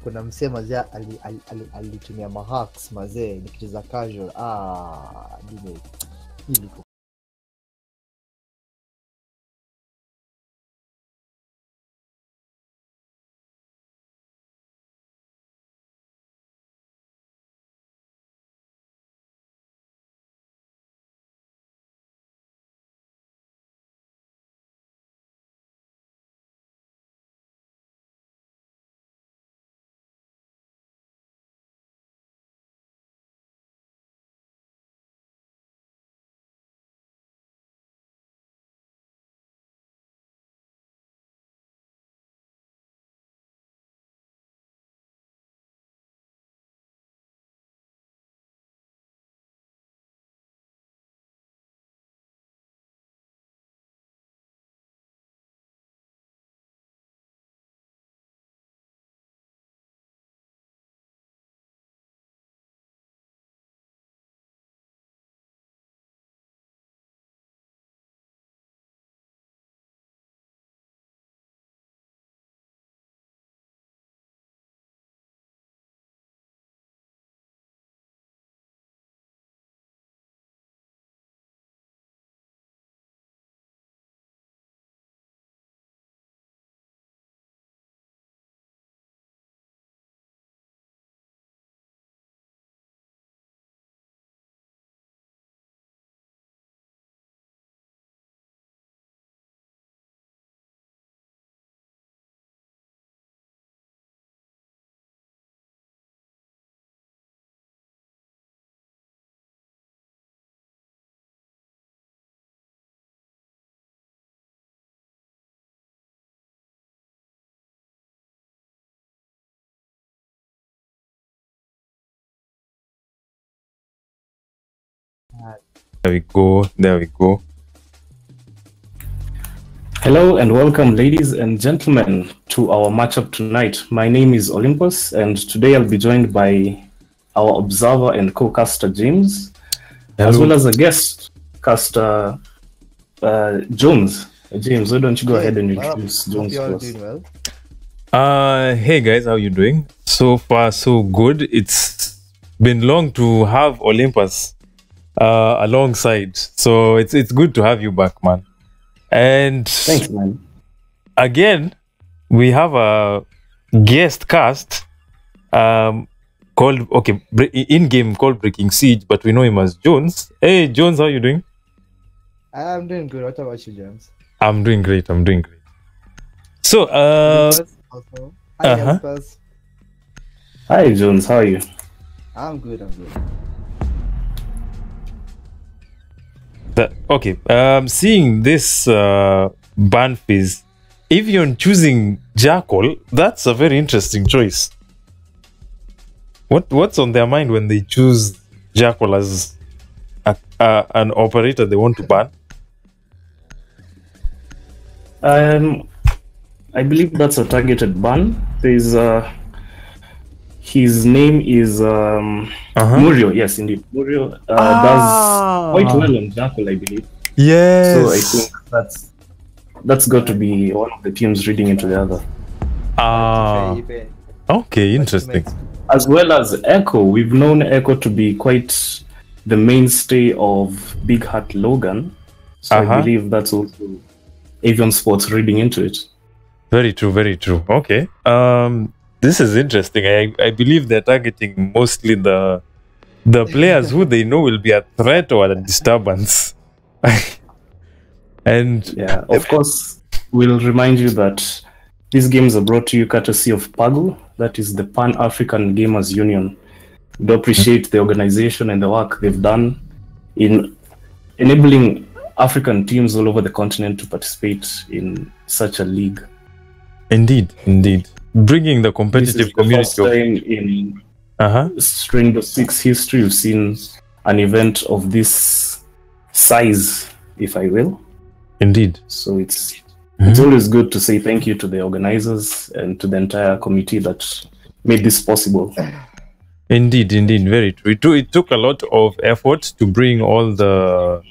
kuna msee mazee alitumia mahacks mazee nikicheza casual. Niliko There we go. Hello and welcome, ladies and gentlemen, to our matchup tonight. My name is Olympus, and today I'll be joined by our observer and co-caster James, as well as a guest caster Jones. James, why don't you go ahead and introduce Jones to us? Hey guys, how you doing? So far so good. It's been long to have Olympus alongside, so it's good to have you back, man. And thanks, man. Again, we have a guest cast called in-game called Breaking Siege, but we know him as Jones. Hey Jones, how you doing? I'm doing good. What about you, James? I'm doing great. So Hi Jones, how are you? I'm good. Seeing this ban phase, Avion choosing Jackal, that's a very interesting choice. What's on their mind when they choose Jackal as an operator they want to ban? I believe that's a targeted ban. There's his name is Murio. Yes, indeed. Murio does quite well on Jackal, I believe. Yes. So I think that's got to be one of the teams reading into the other. Okay, interesting. As well as Echo, we've known Echo to be quite the mainstay of Big Hat Logan. So I believe that's also Avion Sports reading into it. Very true. Okay. This is interesting. I believe they're targeting mostly the players who they know will be a threat or a disturbance. And yeah, of course, we'll remind you that these games are brought to you courtesy of PAGU, that is the Pan-African Gamers Union. We appreciate the organization and the work they've done in enabling African teams all over the continent to participate in such a league. Indeed. Bringing the competitive community. This is the first time in String 6 history we've seen an event of this size, if I will. Indeed. So it's always good to say thank you to the organizers and to the entire committee that made this possible. Indeed, very true. It took a lot of effort to bring all the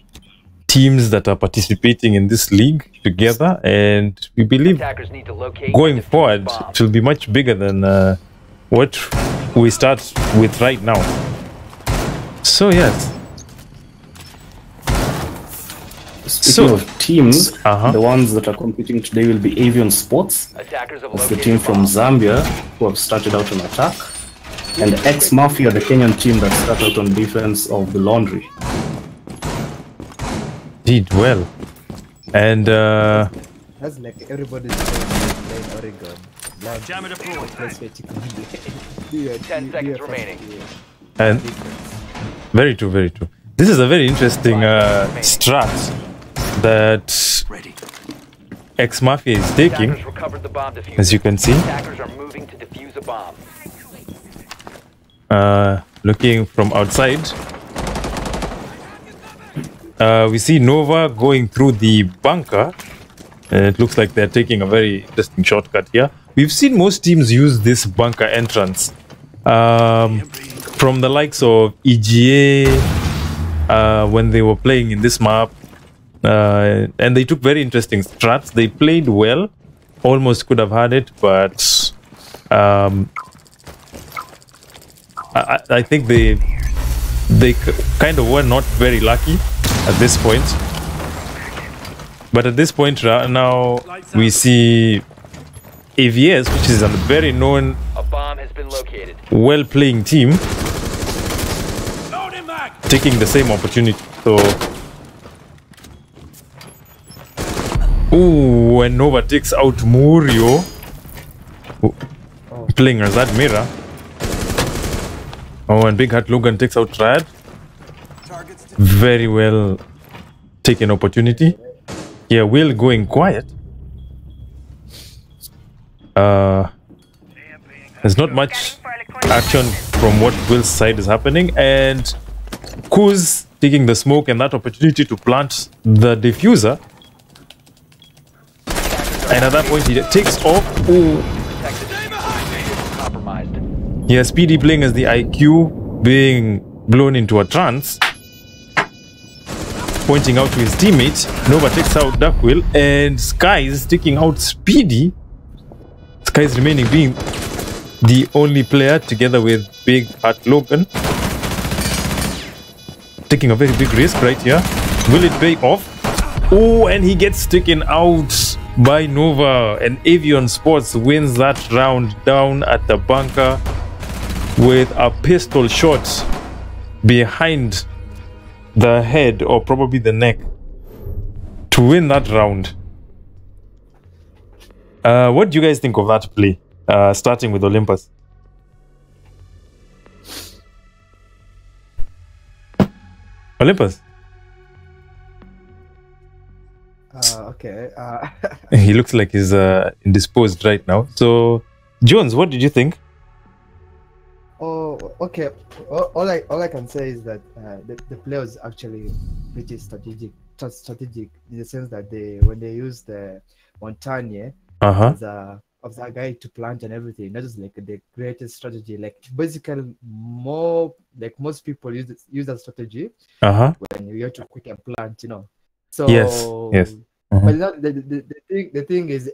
teams that are participating in this league together, and we believe Attackers need to locate going and defuse forward the bomb. it will be much bigger than what we start with right now. So yes. Speaking of teams, Uh-huh. the ones that are competing today will be Avion Sports. Attackers have That's the located team the from bomb. Zambia who have started out on attack. And ExE Mafia, the Kenyan team that started out on defense of the laundry. Did well. And That's like everybody's playing Oregon. Jammer deployed. 10 seconds remaining. and very true, very true. This is a very interesting strat that ExE Mafia is taking, Attackers recovered the bomb diffuser. as you can see. Attackers are moving to defuse a bomb. Looking from outside, we see Nova going through the bunker, and it looks like they're taking a very interesting shortcut here. We've seen most teams use this bunker entrance, from the likes of EGA when they were playing in this map, and they took very interesting strats. They played well, almost could have had it, but I think they kind of were not very lucky at this point. But at this point now we see AVS, which is a very known, A bomb has been located. well-playing team, taking the same opportunity. So, ooh, and Nova takes out Murio, playing Razad Mira. Oh, and Big Hat Logan takes out Rad. Very well taken opportunity. Yeah, Will going quiet. There's not much action from what Will's side is happening, and Kuz taking the smoke and that opportunity to plant the diffuser. And at that point he takes off. Ooh. Compromised. Yeah, Speedy playing as the IQ, being blown into a trance, pointing out to his teammates. Nova takes out Duckwill, and Skies taking out Speedy. Skies remaining being the only player together with Big Hat Logan. Taking a very big risk right here. Will it pay off? Oh, and he gets taken out by Nova, and Avion Sports wins that round down at the bunker with a pistol shot behind the head, or probably the neck, to win that round. What do you guys think of that play? Starting with Olympus. Olympus. Okay. He looks like he's indisposed right now. So, Jones, what did you think? Oh, okay. All I can say is that the play was actually pretty strategic in the sense that when they used the Montagne as a guy to plant and everything, that is like the greatest strategy. Like basically most people use that strategy when you have to quick and plant, you know. So yes. But the thing is,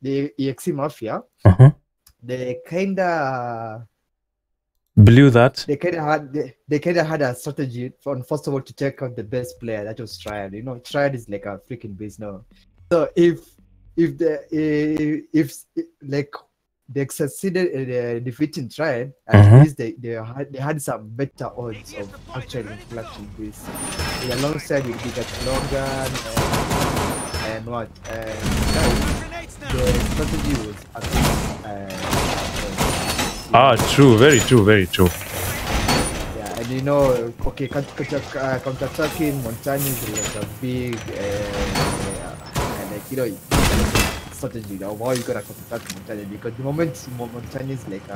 the ExE Mafia, they kinda blew that. They kinda had a strategy first of all to take out the best player, that was Triad. You know, Triad is like a freaking beast now. So if they succeeded in defeating Triad, at least they had some better odds of actually clutching this. Alongside with Big Logan and what the strategy was true, very true. Yeah, and you know, okay, counter-attacking Montagne is like a big like, you know, strategy of how you gotta attack Montagne, because the moment Montagne is like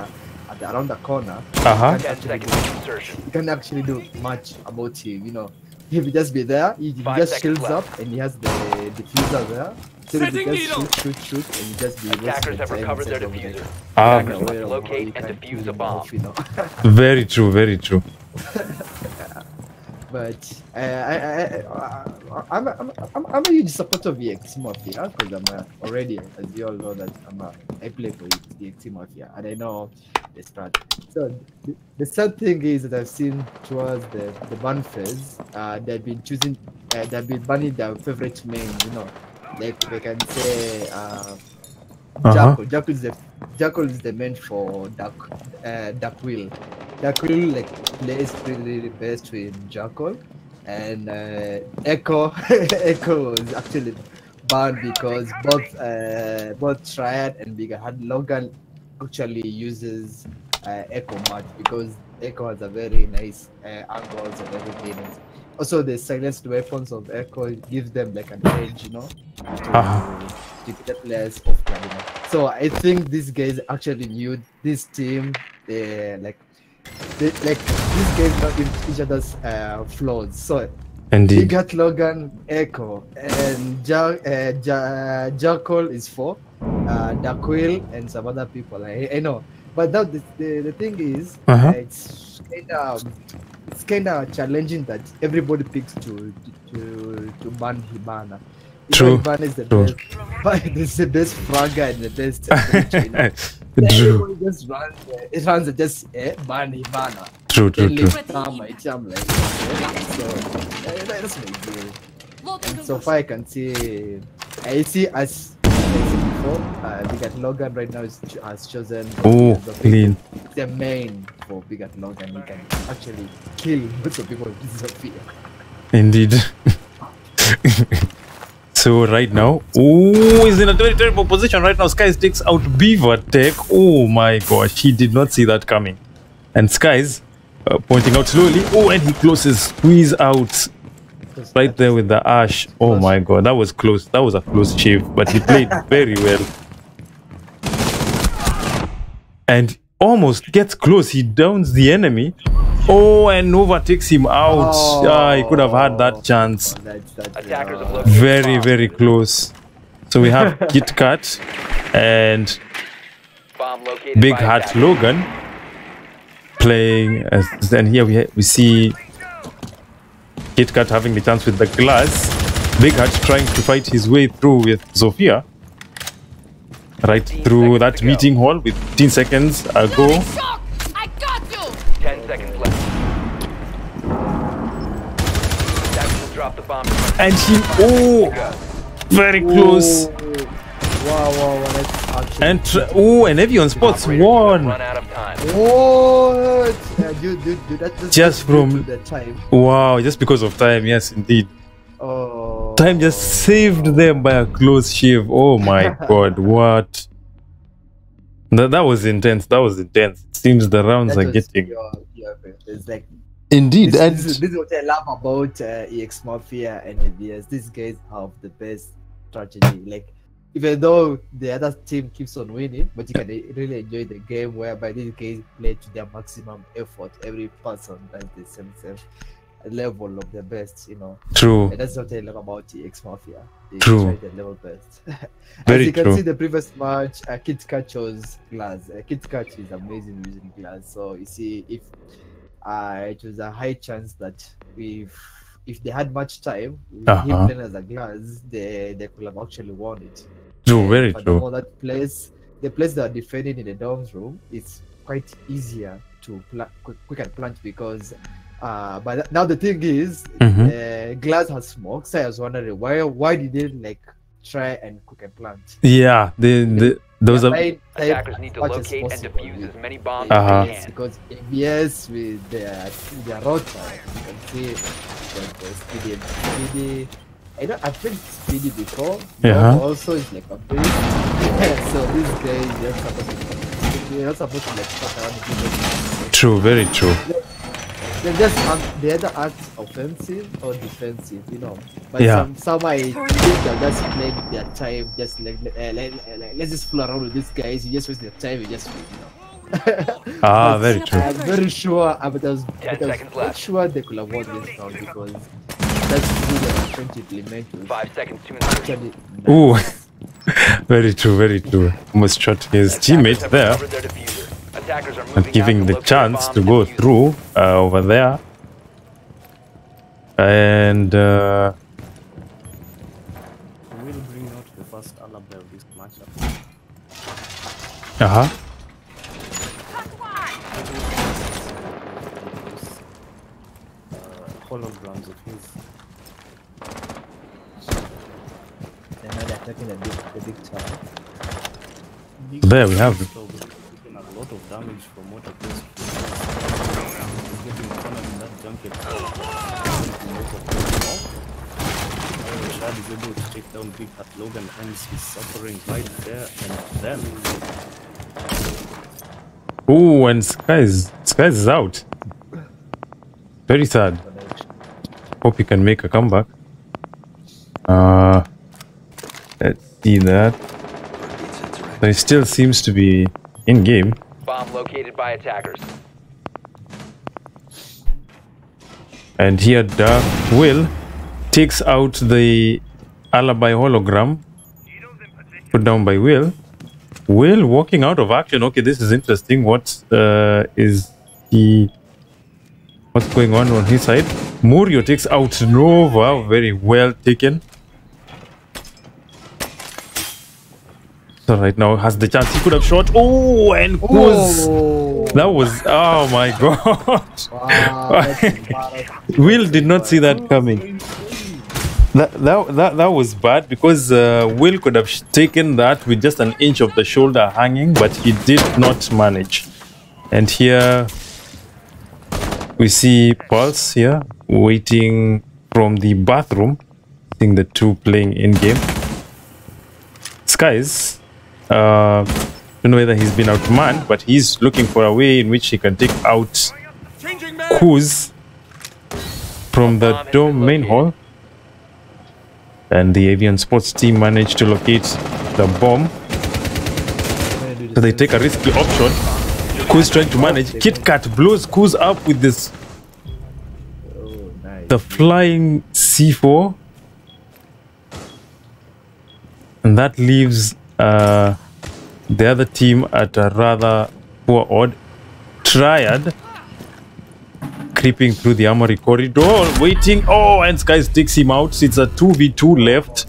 around the corner, you can't actually do much about him, you know. He will just be there, he just shields up, and he has the diffuser there. So he just shoot, and he just be Attackers have recovered their diffuser. Attackers must locate and defuse a bomb. You know. Very true. But I'm a huge supporter of ExE Mafia because already, as you all know, that I play for ExE Mafia and I know the strat. So the sad thing is that I've seen towards the ban phase, they've been choosing, they've been banning their favorite main. You know, like they can say Jackal. Jackal is the main for Dark Wheel. Dark Wheel like plays really best with Jackal, and Echo Echo is actually banned because both Triad and Bigger had Logan actually uses Echo much because Echo has a very nice angles and everything. Also, the silenced weapons of Echo gives them like an edge, you know, to get the players off guard. You know? So I think these guys actually knew this team. These guys know each other's flaws. So Indeed. you got Logan, Echo, and Jackal is for Darkwheel and some other people. I know, but now the thing is, it's kind of challenging that everybody picks to ban Hibana. True. Hibana is the best. It's the best fragger and the best. True. Everybody just runs. It runs just ban Hibana. True. That's my view. And so far I can see, I see as before, Big at Logan right now has chosen clean. the main for Big at Logan. He can actually kill lots of people with Sophia. Indeed. So right now, he's in a very terrible position right now. Skies takes out Beaver Tech. Oh my gosh, he did not see that coming. And Skies pointing out slowly. And he closes, squeeze out right there with the Ash. Oh my god, that was close. That was a close shave, but he played very well. And almost gets close. He downs the enemy. And Nova takes him out. He could have had that chance. Very, very close. So we have Kit Kat and Big Hat Logan playing. And here we see Kit Kat having the chance with the glass. Big Hat trying to fight his way through with Sophia. Right through that meeting hall with 15 seconds ago. 10 seconds left. Drop the bomb. And he, very close. Wow, that's And and Avion spots one. Run out of time. Dude, that's Just from the time. Wow, just because of time, yes, indeed. Time just saved them by a close shave. Oh my god, what? That was intense. That was intense. It seems the rounds are getting. It's like indeed, this is what I love about ExE Mafia and ABS. These guys have the best strategy. Like, even though the other team keeps on winning, but you can really enjoy the game whereby these guys play to their maximum effort. Every person does the same level of the best, you know. True. And that's what I love about ExE Mafia. They True. try the level best. Very As you can true. see, the previous match, Kit Kat chose glass. Kit Kat is amazing using glass. So you see, if it was a high chance that if they had much time, with him playing as a glass, they could have actually won it. True, very true. For that place, the place that are defending in the dorms room, it's quite easier to quick and plant because but now the thing is, glass has smoke. So I was wondering why did they like try and quick and plant? Yeah, those are Attackers need to locate and defuse as many bombs as they can. Because ABS with their router, you can see the speedy. I've played speedy before. Also, it's like a bit. So this guy is just supposed to like fuck around the people. True, very true. They're just either act offensive or defensive, you know. But some I think they're just playing their time, just like let's just fool around with these guys. You just waste their time, you just win, you know. Very true. I'm very sure, but I was 10 seconds left. sure they could have won this round because that's who they are trying to implement. 5 seconds to insertion. Very true, very true. Almost shot his teammate there. And giving the chance to go through over there. And We'll bring out the first alibi of this matchup. Holograms of his. And now they're taking the big tower. there we have it. Taking a lot of damage from what appears to be getting cornered in that junket. Shad is able to take down Big Hat Logan, and he's suffering right there and then. Oh, and Skies is out. Very sad. Hope he can make a comeback. Let's see that. So he still seems to be in game. Bomb located by attackers. And here Dark Will takes out the alibi hologram put down by Will. Will walking out of action. Okay, this is interesting. What is he? What's going on his side? Murio takes out Nova. Very well taken. So right now has the chance. He could have shot. Oh, and Kuz. That was. Oh my god. Wow, Will did not see that coming. That was bad because Will could have taken that with just an inch of the shoulder hanging, but he did not manage. And here we see Pulse here waiting from the bathroom, seeing the two playing in game. Skies, don't know whether he's been outmanned, but he's looking for a way in which he can take out Kuz from the dome main hall. And the Avion sports team managed to locate the bomb. So they take a risky option. Kuz trying to manage. Kit Kat blows Kuz up with this. The flying C4. And that leaves the other team at a rather poor odd. Triad creeping through the armory corridor, waiting. Oh, and Skies takes him out. It's a 2v2 left.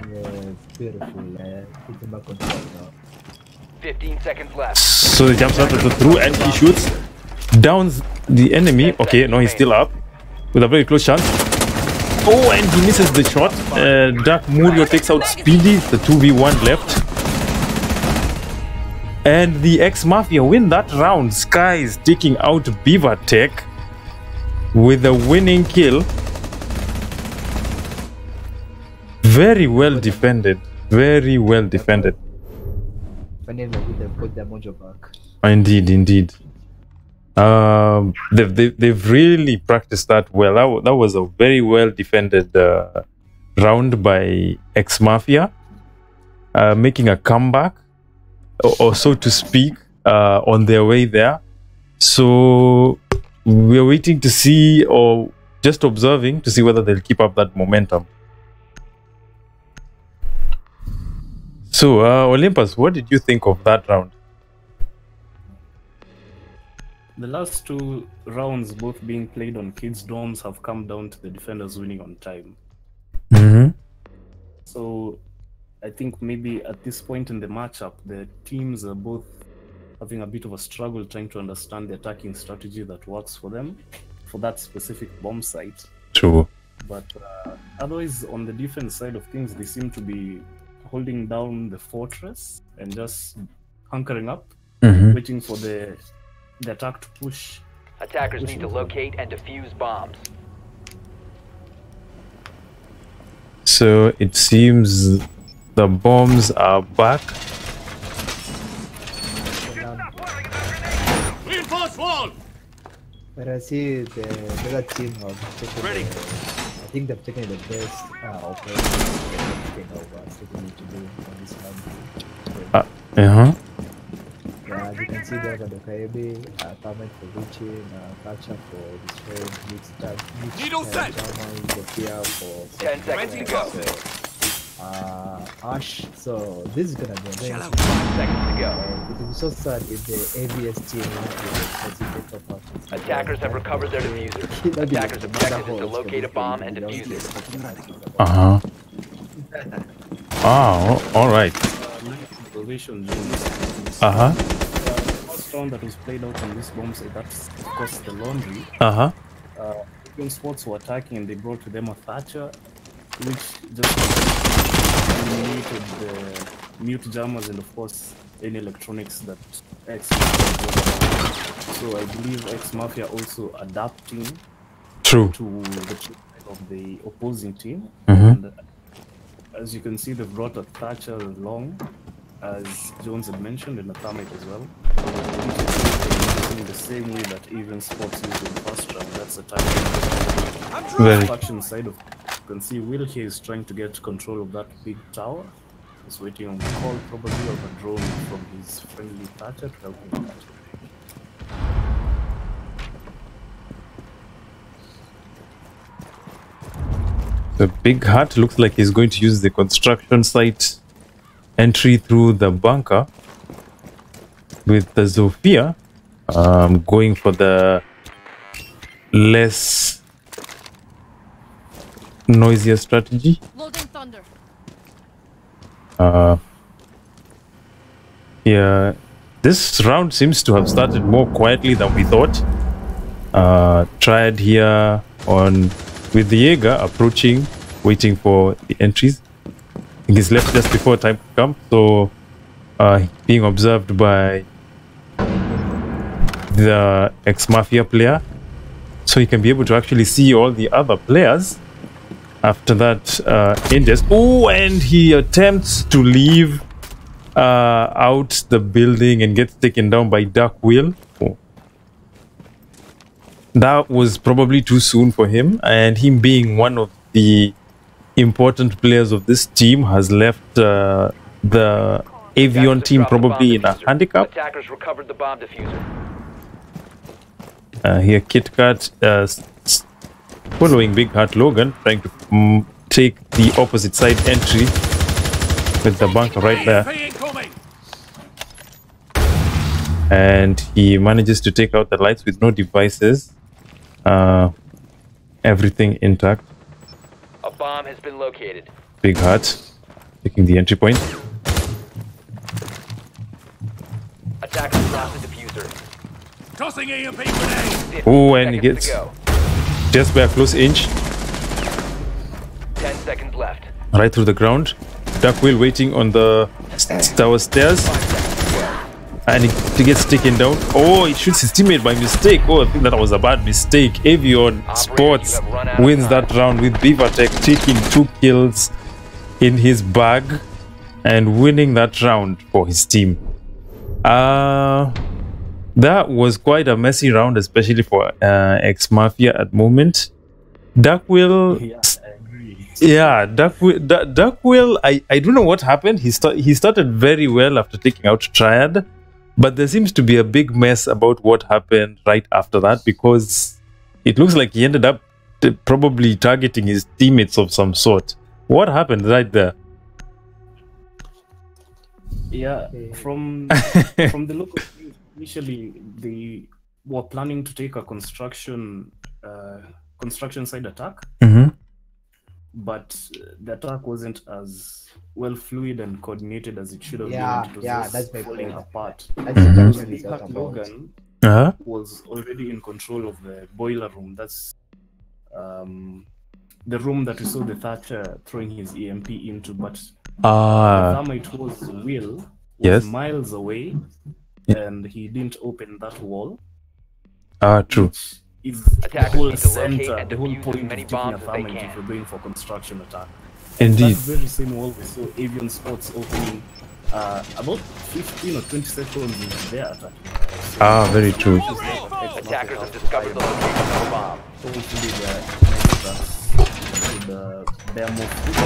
yeah, beautiful. Put him back on top now. 15 seconds left. So he jumps out of the through and he shoots. Downs the enemy. Okay, no, he's still up. With a very close shot. Oh, and he misses the shot. Dark Murio takes out Speedy. The 2v1 left. And the ExE Mafia win that round. Skies taking out Beaver Tech with a winning kill. Very well defended. Very well defended. Finally, they put their mojo back. Indeed, indeed. They've really practiced that well. That was a very well defended round by ExE Mafia, making a comeback, or so to speak, on their way there. So we're waiting to see, or just observing to see whether they'll keep up that momentum. So Olympus, what did you think of that round? The last two rounds, both being played on kids' dorms, have come down to the defenders winning on time. Mm-hmm. So I think maybe at this point in the matchup, the teams are both having a bit of a struggle trying to understand the attacking strategy that works for them for that specific bomb site. True. But otherwise, on the defense side of things, they seem to be holding down the fortress and just hunkering up, waiting for the attack to push. Attackers need to locate and defuse bombs. So it seems the bombs are back. Reinforce wall! But I see the other team have taken I think they've taken the best operation taken to do on this round. Uh-huh. Yeah, as you can see there, the Kaibi, Permit for reaching, Catcher for destroying, Needle set! German, Sophia for 10 seconds to go. Ash. So this is gonna be a very 5 seconds to go. it will be so sad if the AVS team will top up. Attackers have recovered their diffuser. Attackers' objective is to locate a bomb and defuse it. All right. First round that was played out on this bomb site, that's of course the laundry. Avion Sports were attacking and they brought to them a Thatcher, which just muted the mute jammers and of course any electronics that ExE Mafia brought. So I believe ExE Mafia also adapting to the treatment of the opposing team. And as you can see, they've brought a Thatcher along, as Jones had mentioned, and a Thermite as well. In the same way that Avion Sports used in the first round, that's the target. Construction side of you can see Will here is trying to get control of that big tower. He's waiting on the call probably of a drone from his friendly Thatcher to help him with that. The big hut looks like he's going to use the construction site entry through the bunker with the Zofia going for the less noisier strategy. Loading thunder. Yeah, this round seems to have started more quietly than we thought. Triad here on with the Jaeger approaching, waiting for the entries. I think he's left just before time to come, so being observed by the ExE Mafia player, so he can be able to actually see all the other players. After that, Ingest. Oh, and he attempts to leave out the building and gets taken down by Dark Will. Oh. That was probably too soon for him, and him being one of the important players of this team has left the Avion team probably in a handicap. Attackers recovered the bomb diffuser. Here KitKat following Big Heart Logan, trying to take the opposite side entry with the bunker right there. And he manages to take out the lights with no devices. Everything intact. A bomb has been located. Big Heart taking the entry point. Attackers lost the diffuser. Tossing EMP grenade. Oh, and he gets just by a close inch. 10 seconds left. Right through the ground. Dark Will waiting on the tower stairs. And he gets taken down. Oh, he shoots his teammate by mistake. Oh, I think that was a bad mistake. Avion Sports wins that round with Beavertech taking 2 kills in his bag and winning that round for his team. That was quite a messy round, especially for ExE Mafia at the moment. Dark Will... Yeah, I agree. Yeah, Dark Will, I don't know what happened. He started very well after taking out Triad. But there seems to be a big mess about what happened right after that, because it looks like he ended up probably targeting his teammates of some sort. What happened right there? Yeah, from the look of things, initially they were planning to take a construction side attack, but the attack wasn't as well fluid and coordinated as it should have been. It was just falling apart. Logan was already in control of the boiler room. That's the room that we saw the Thatcher throwing his EMP into, but the Thermite was Will was miles away, and he didn't open that wall. True. Is the whole center, the whole point of taking a Thermite if you're going for construction attack. Indeed. That very same wall we saw Avion Sports opening about 15 or 20 seconds into their attack. Very true. Attackers have discovered the location of a bomb.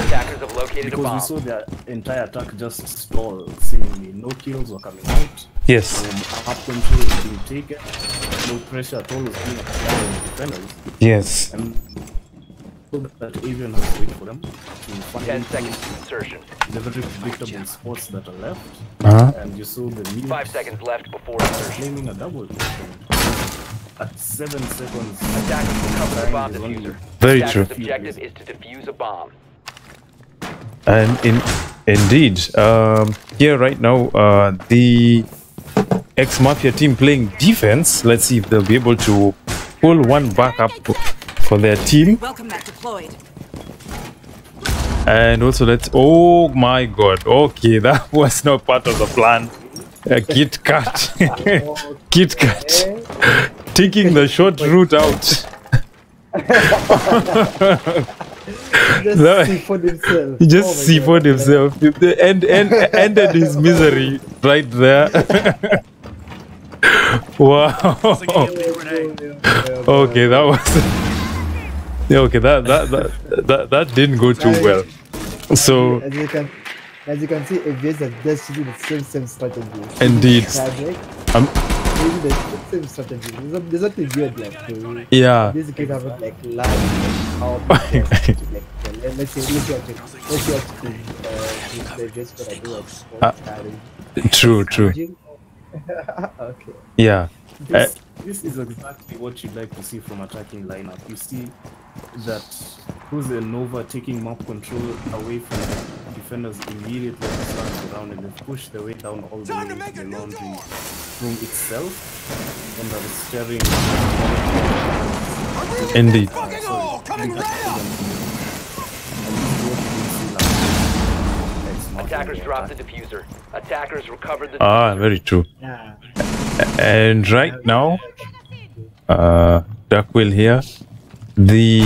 Attackers have located a bomb. Because we saw their entire attack just stall, seemingly. No kills were coming out. Yes. Up control was being taken. No pressure at all was being applied on the defenders. Yes. And that Avion has waited for them to find 10 seconds to insertion. the very predictable spots that are left. And you saw the mute 5 seconds left before insertion. claiming a double at 7 seconds. Attackers will cover the bomb diffuser. Very Attacker's true. objective is to defuse a bomb. And indeed, here right now, the ExE Mafia team playing defense. Let's see if they'll be able to pull one back up for their team. Welcome that deployed. And also let's... Oh my god. Okay, that was not part of the plan. Kit Kat. Kit Kat. Taking the short route out. Just C4'd himself. He just C4'd himself. Ended his misery right there. Wow. Okay, that was... Okay, that didn't go too well. So... As you can see, Avion are just using the same strategy. Indeed. Using the same strategy. There's nothing weird like yeah. this kid have like live let's see what I do. True. Okay. Yeah. This is exactly what you'd like to see from attacking lineup. You see that who's the Nova taking map control away from the defenders immediately at the start of the round, and they push the way down all the way to the laundry room itself, and that is steering. Indeed. Attackers dropped the diffuser. Attackers recovered the diffuser. Very true. Yeah. And right now, Duckwell here, the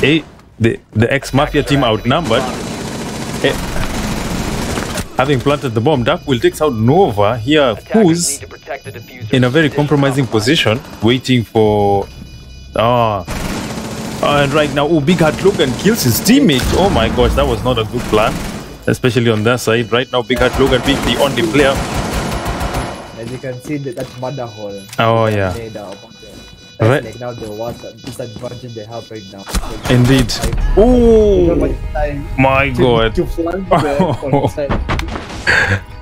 ExE Mafia team outnumbered, having planted the bomb. Duckwell takes out Nova here, who's in a very compromising position, waiting for... and right now, Big Hat Logan kills his teammate. Oh my gosh, that was not a good plan, especially on their side. Right now, Big Hat Logan being the only player. As you can see, that mother hole. Oh yeah. Right. Like now the water disadvantage they have right now. Indeed. Oh my god.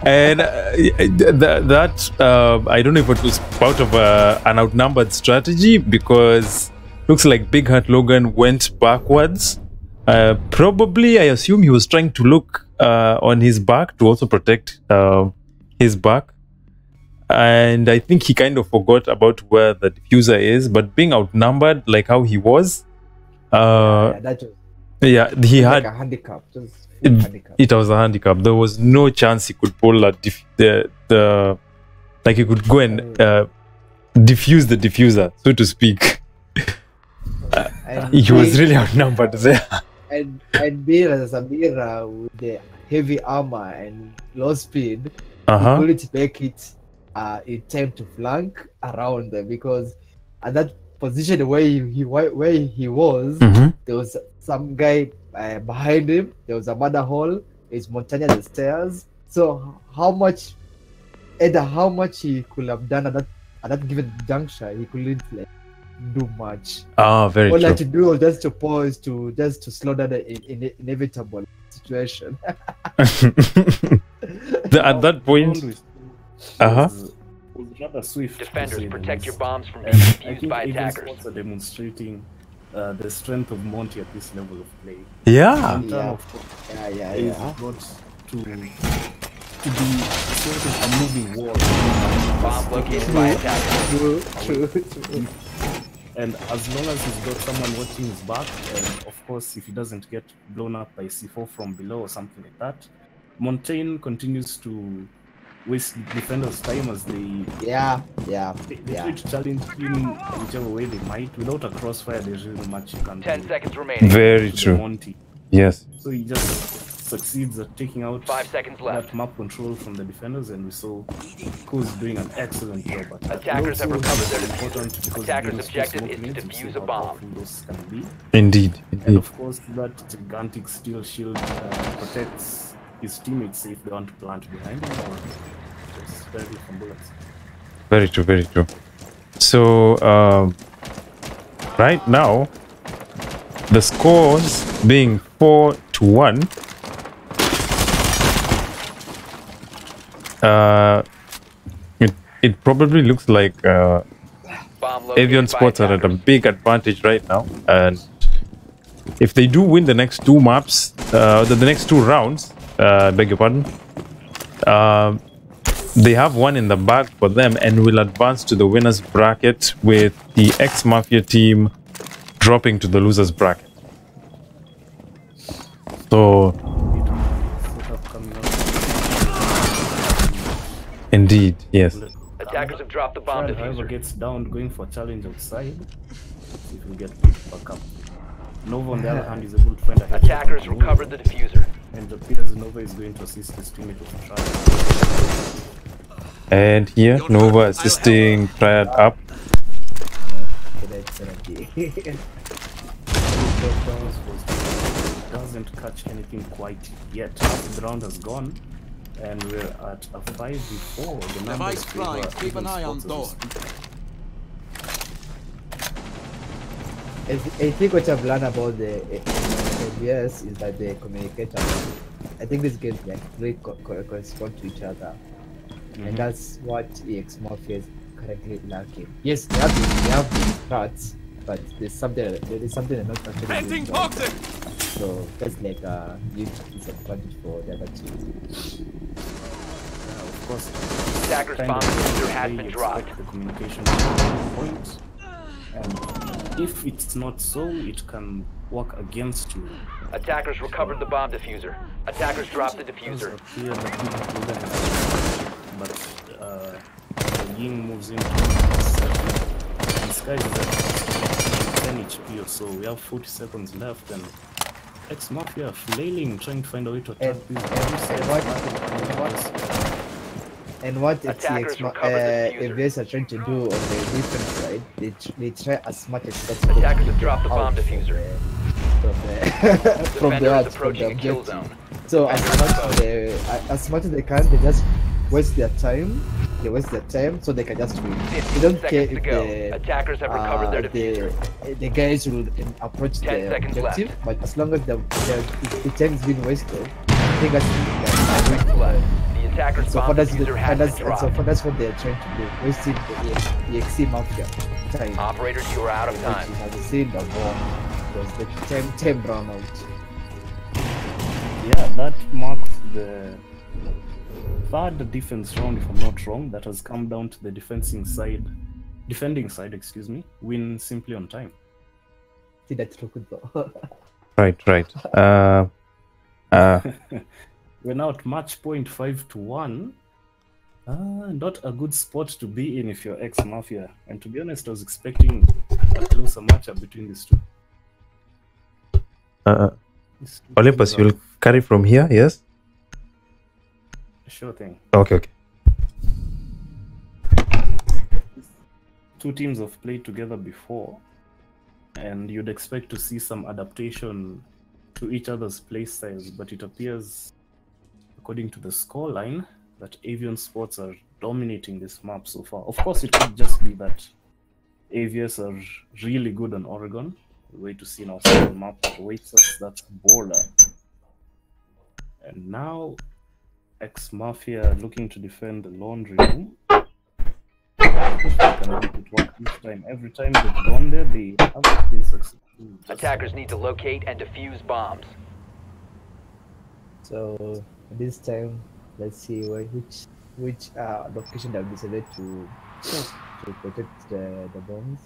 And that I don't know if it was part of an outnumbered strategy, because looks like Big Hat Logan went backwards. Probably, I assume he was trying to look on his back to also protect his back. And I think he kind of forgot about where the diffuser is, but being outnumbered like how he was, he had like a handicap. It was a handicap. There was no chance he could pull like he could go and diffuse the diffuser, so to speak. He was really outnumbered there. And being as Zambian with the heavy armor and low speed, he couldn't make it in time to flank around them, because at that position where he was, there was some guy behind him. There was a mother hole. It's Montana the stairs. So how much he could have done at that given juncture, he couldn't do much. Very all true. I had to do was just to pause to slow down the inevitable situation. At that point, was rather swift. Defenders, protect your bombs from being defused by attackers. Are demonstrating the strength of Monty at this level of play. Yeah. He's got to be sort of a moving wall. Bomb located by attackers. True. And as long as he's got someone watching his back, and of course if he doesn't get blown up by C4 from below or something like that, Montaigne continues to waste defenders' time as they try to challenge him whichever way they might. Without a crossfire, there's really much you can do. 10 seconds remaining. Very true. Monty. Yes. So he just succeeds at taking out 5 seconds left. that map control from the defenders, and we saw Kuz doing an excellent job at that. Attackers have recovered their important defuse. because Attackers' those objective is smoke to grenades, we defuse see a how bomb. powerful those can be. Indeed. And of course, that gigantic steel shield protects his teammates if they want to plant behind him or just spare it from bullets. Very true. So right now, the scores being 4-1. It probably looks like Avion Sports are at a big advantage right now, and if they do win the next two maps, the next two rounds, beg your pardon, they have one in the bag for them and will advance to the winners bracket, with the ExE Mafia team dropping to the losers bracket. So, indeed, yes. Attackers have dropped the bomb Whoever diffuser. gets down going for challenge outside, if we get picked back up. Nova, on the other hand, is able to find a headshot. Attackers recovered the diffuser. And it appears Nova is going to assist his teammate with the trial. And here, Nova assisting Triad up. Doesn't catch anything quite yet. The round has gone, and we're at a 5v4. The numbers Device prime, keep an eye on door. I think what I've learned about the ABS is that they communicate. I think these games like really correspond to each other, and that's what ExE Mafia is currently lacking. Yes, they have these stats, but there's something they're not actually doing well. So that's like a huge disadvantage for the other two. Of course, Attackers bomb diffuser has been dropped. the communication point, and if it's not so, it can work against you. Attackers recovered the bomb diffuser. Attackers dropped the diffuser. But Ying moves into and Sky is at 10 HP or so. We have 40 seconds left, and ExE Mafia flailing, trying to find a way to attack these And what Attackers recovered the diffuser. ABS are trying to do on the defense side, they try as much as possible. Attackers have dropped the bomb diffuser. From the Defenders approaching a kill zone. So as much as they can, they just waste their time. They waste their time so they can just win. They don't care if Attackers have recovered their diffuser. the guys will approach 10 the seconds objective, left. but as long as the time is being wasted, I think that's The attackers so bomb for diffuser has been so dropped. for that's what they're trying to do, wasting the ExE Mafia time. Operators, you are out of time. Which has seen the war was the time run out. Yeah, that marks the third defense round, if I'm not wrong, that has come down to the defending side, excuse me, win simply on time. See that look though. Right. We're now at match point 5-1. Not a good spot to be in if you're ExE Mafia. And to be honest, I was expecting a closer matchup between these two. Olympus, you'll carry from here, yes? Sure thing. Okay. Two teams have played together before, and you'd expect to see some adaptation to each other's play styles, but it appears, according to the scoreline, that Avion Sports are dominating this map so far. Of course, it could just be that AVS are really good on Oregon. We'll wait to see now the map that awaits us, that's border. And now ExE Mafia looking to defend the laundry room. Every time they've gone there, they haven't been successful. Attackers need to locate and defuse bombs. So this time, let's see which location that we decided to protect the bombs.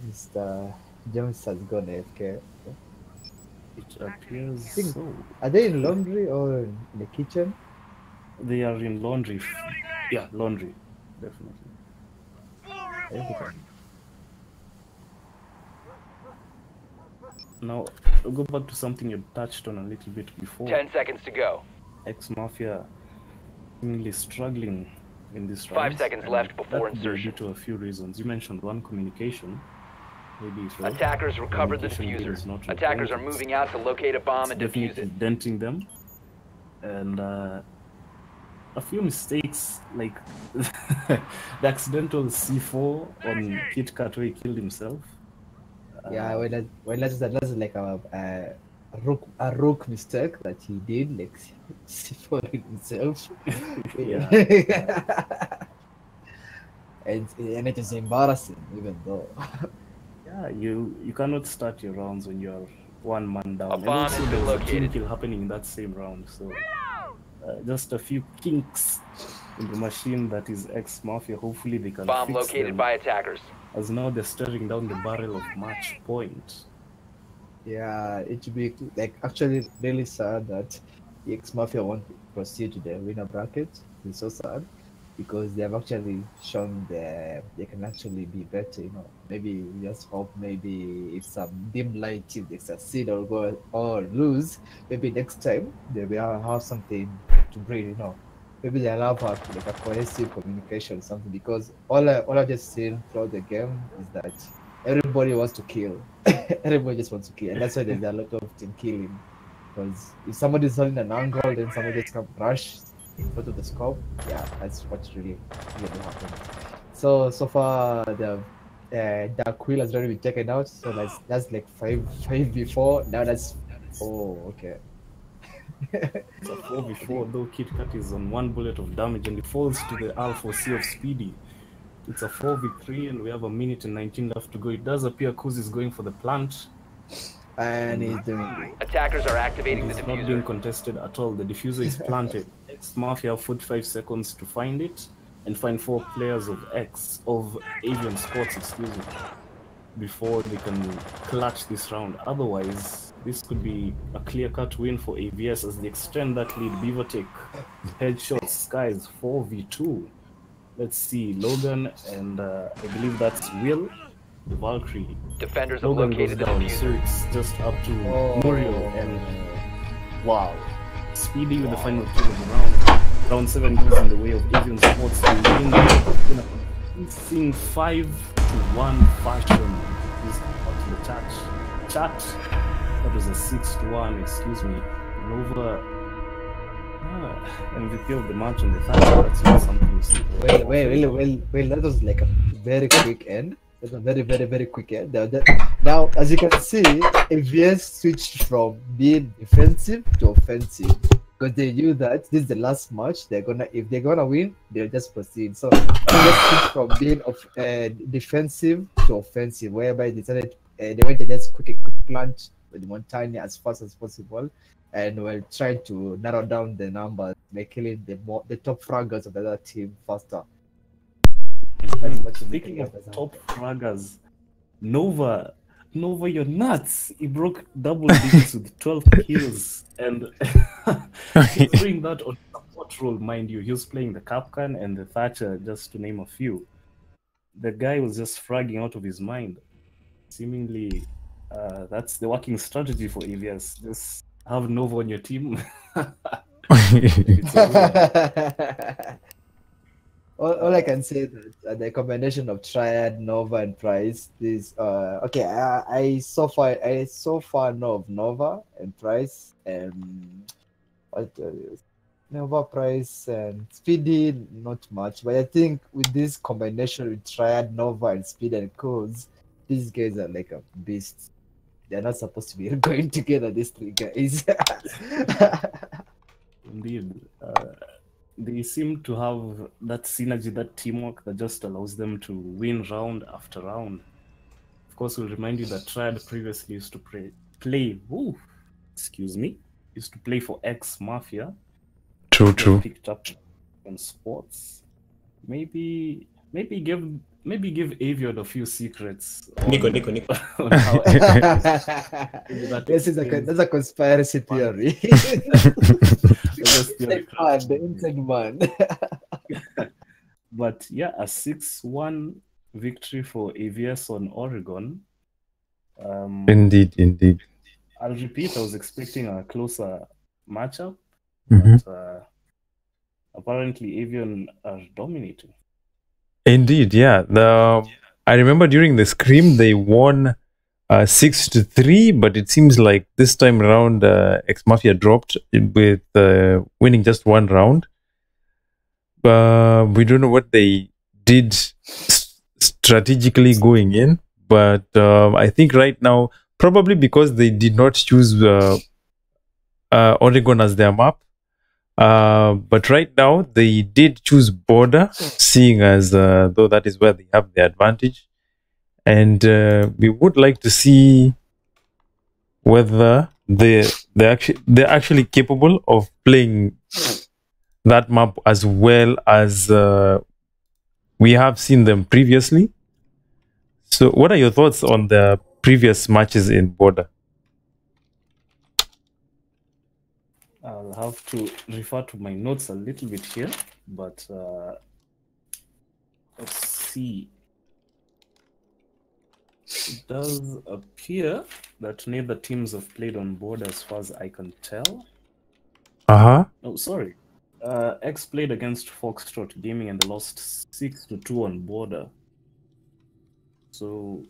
Mr. Jones has gone AFK. It appears so. Are they in laundry or in the kitchen? They are in laundry. Yeah, laundry, definitely. Now, I'll go back to something you touched on a little bit before. 10 seconds to go. ExE Mafia seemingly struggling in this 5 seconds left before that could be insertion. due to a few reasons. You mentioned one, communication. Maybe so. Attackers recovered the Communication is diffuser. not Attackers are required. moving out to locate a bomb and It's defuse definitely it. denting them, and a few mistakes, like the accidental C4 on Kit Kat where he killed himself. Yeah, that's like a rook mistake that he did, like for himself. and it is embarrassing, even though. Yeah, you cannot start your rounds when you're one man down. And bomb also has there been was a team located. kill happening in that same round. So just a few kinks in the machine that is ExE Mafia. Hopefully they can Bomb fix located them. by attackers. As now they're staring down the barrel of match point. Yeah, it should be like actually really sad that the ExE Mafia won't proceed to the winner bracket. It's so sad because they have actually shown they can actually be better. You know, maybe we just hope maybe if some dim light team they succeed or go or lose, maybe next time they will have something to bring. You know, maybe they'll have like a cohesive communication or something because all I've just seen throughout the game is that everybody wants to kill. Everybody just wants to kill, and that's why there's a lot of team killing. Because if somebody's holding an angle, then somebody just come rush in front of the scope. Yeah, that's what's really happened. So far the Wheel has already been taken out. So that's like 5v4. Now that's okay. It's a 4v4, though Kit Kat is on 1 bullet of damage and it falls to the Alpha C of Speedy. It's a 4v3 and we have a minute and 19 left to go. It does appear Kuz is going for the plant. And he's doing it. Attackers are activating the It's not being diffuser. contested at all. The diffuser is planted. ExE Mafia have 45 seconds to find it and find 4 players of Avion Sports, excuse me, before they can clutch this round. Otherwise, this could be a clear-cut win for AVS as they extend that lead. Beavertech, headshots, Skies 4v2. Let's see, Logan and I believe that's Will, the Valkyrie. Defenders have Logan goes located the down, so diffuser. it's just up to Muriel and wow. Speedy with the final kill of the round. Round 7 goes in the way of Avion Sports to win in a convincing 5-1 fashion. Please come out to the chat. That was a 6-1, excuse me. Nova MVP of the match on the Thatcher. That's not something you see. Well, that was like a very quick end. That's a very quick end. Now, as you can see, AVS switched from being defensive to offensive because they knew that this is the last match. If they're gonna win, they'll just proceed. So they just switched from being defensive to offensive, whereby they decided they went to just quick plunge with Montaigne as fast as possible, and we're trying to narrow down the numbers by killing the top fraggers of the other team faster. Speaking of top fraggers, Nova, you're nuts. He broke double digits with 12 kills, and he's doing that on support role, mind you. He was playing the Capcan and the Thatcher, just to name a few. The guy was just fragging out of his mind. Seemingly, that's the working strategy for AVS. Just have Nova on your team. All I can say is that the combination of Triad, Nova, and Price is okay. I so far know of Nova and Price and Nova, Price, and Speedy not much, but I think with this combination with Triad, Nova, and Speed and Codes, these guys are like a beast. They're not supposed to be going together. These 3 guys. Indeed. They seem to have that synergy, that teamwork that just allows them to win round after round. Of course, we'll remind you that Triad previously used to play for ExE Mafia. True. Picked up on sports. Maybe give Avion a few secrets. Nico. On how That's a conspiracy theory. The inside man. But yeah, a 6-1 victory for AVS on Oregon. Indeed. I'll repeat, I was expecting a closer matchup, but apparently Avion are dominating. Indeed, yeah. I remember during the scrim they won 6-3, but it seems like this time around ExE Mafia dropped with winning just 1 round. We don't know what they did strategically going in, but I think right now, probably because they did not choose Oregon as their map. But right now, they did choose border, seeing as though that is where they have the advantage. And we would like to see whether they're actually capable of playing that map as well as we have seen them previously. So, what are your thoughts on the previous matches in border? I'll have to refer to my notes a little bit here, but let's see. It does appear that neither teams have played on board as far as I can tell. Oh, sorry. ExE played against Foxtrot Gaming and they lost 6-2 on border. So,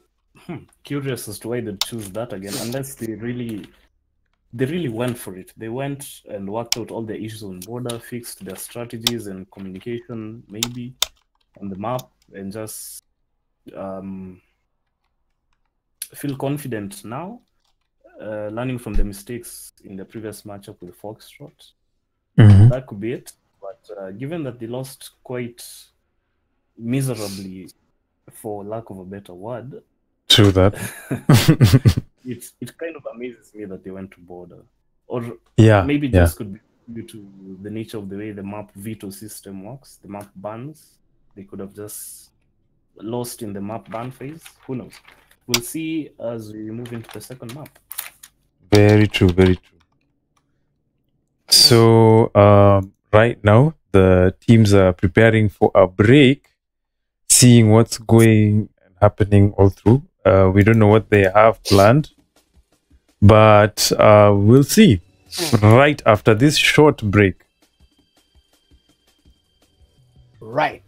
curious as to why they choose that again, unless they really went for it. They went and worked out all the issues on border, fixed their strategies and communication, maybe, on the map, and just feel confident now, learning from the mistakes in the previous matchup with Foxtrot. That could be it. But given that they lost quite miserably, for lack of a better word, True that. it kind of amazes me that they went to border. Or Yeah, maybe yeah. just could be due to the nature of the way the map veto system works, the map bans. They could have just lost in the map ban phase. Who knows? We'll see as we move into the second map. Very true, very true. So right now the teams are preparing for a break, seeing what's going and happening all through. We don't know what they have planned, but we'll see right after this short break. Right.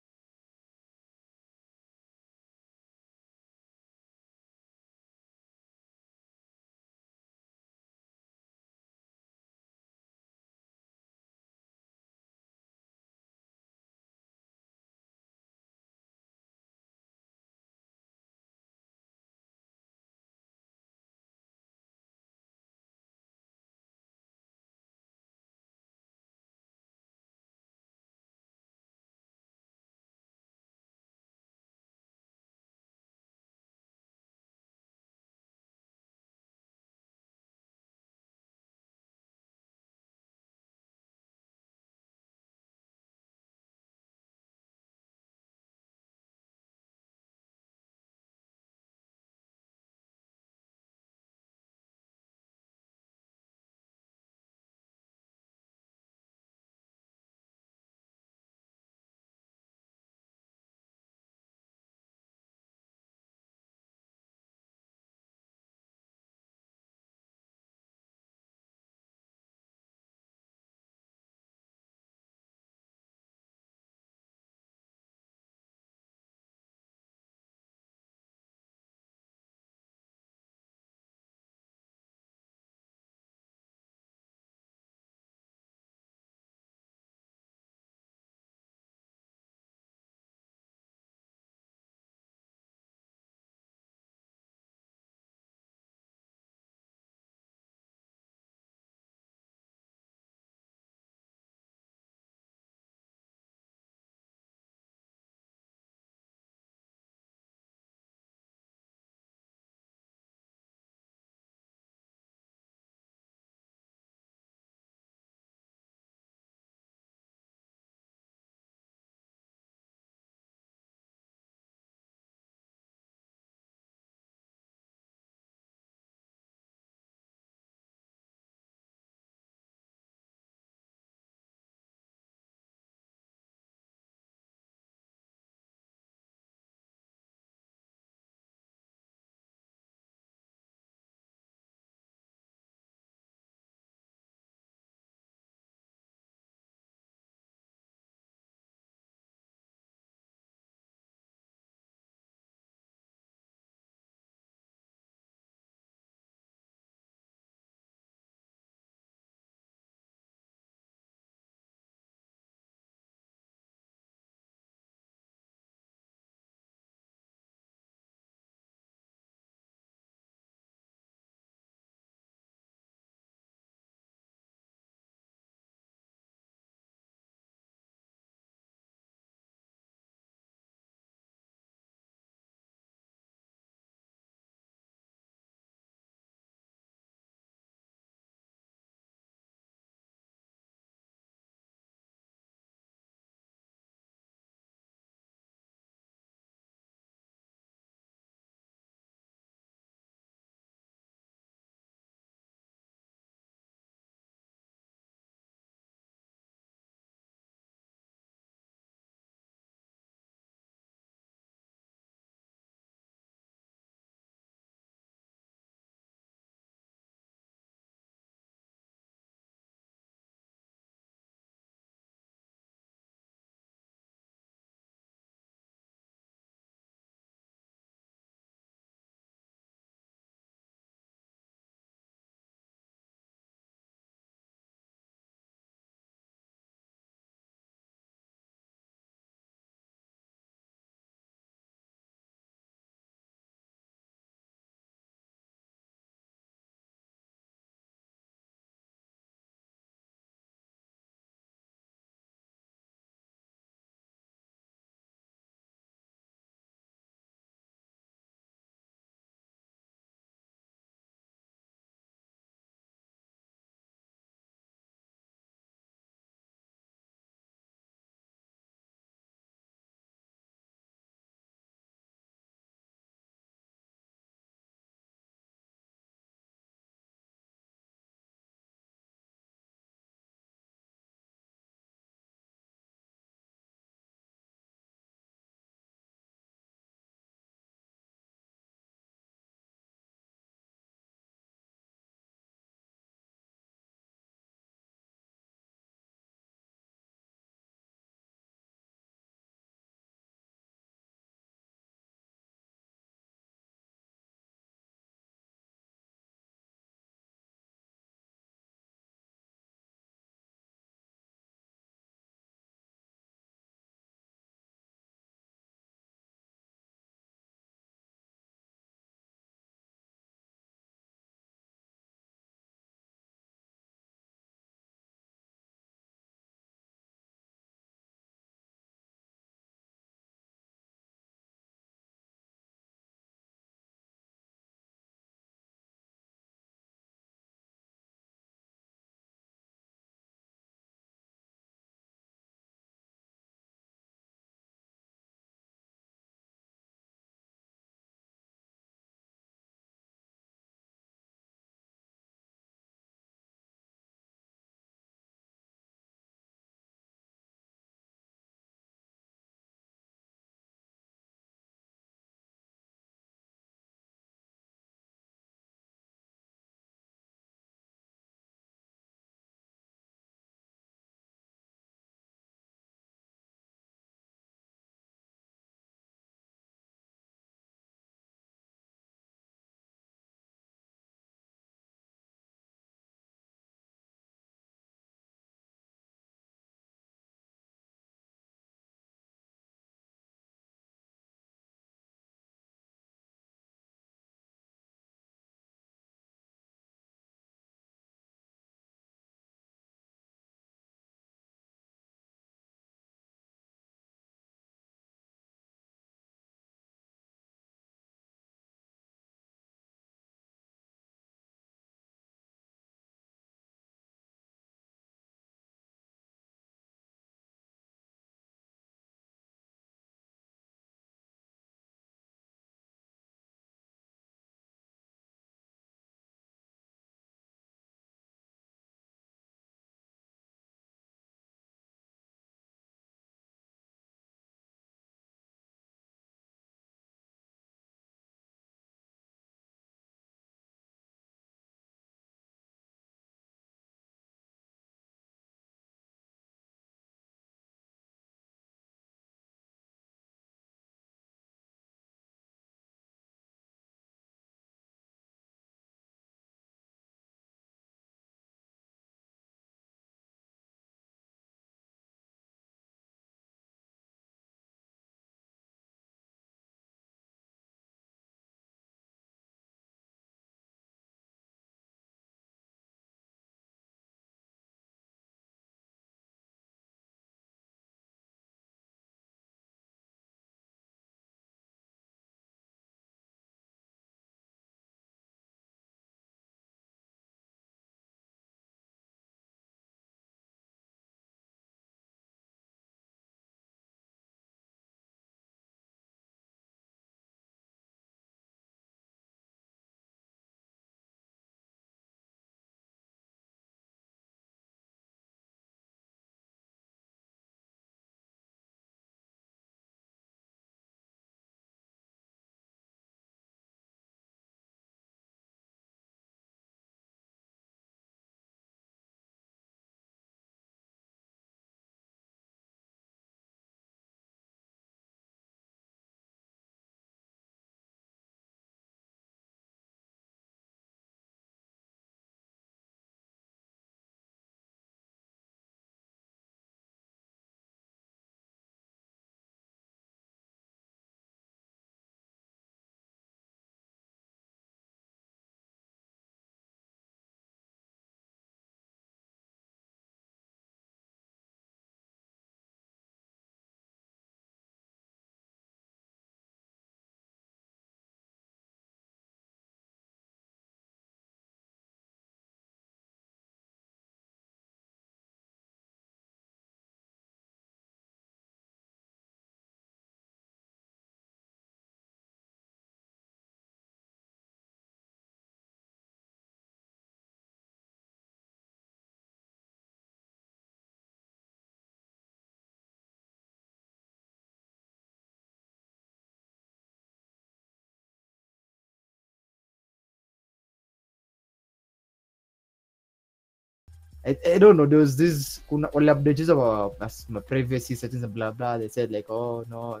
I don't know. There was this all updates about my privacy settings and blah blah. They said like, oh no,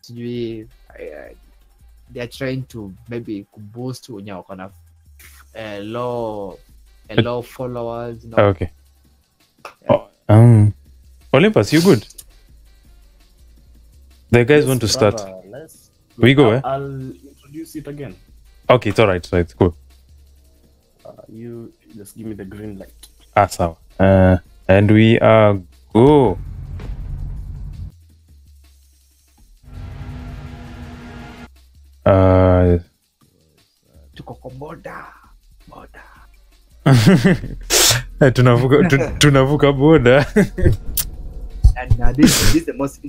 they are trying to maybe boost when you're kind of low followers. You know? Okay. Olympus, you good? The guys want to start. We go, eh? I'll introduce it again. Okay, it's alright. So it's cool. You just give me the green light. So. And we are go. Tunavuka boda. And this is the most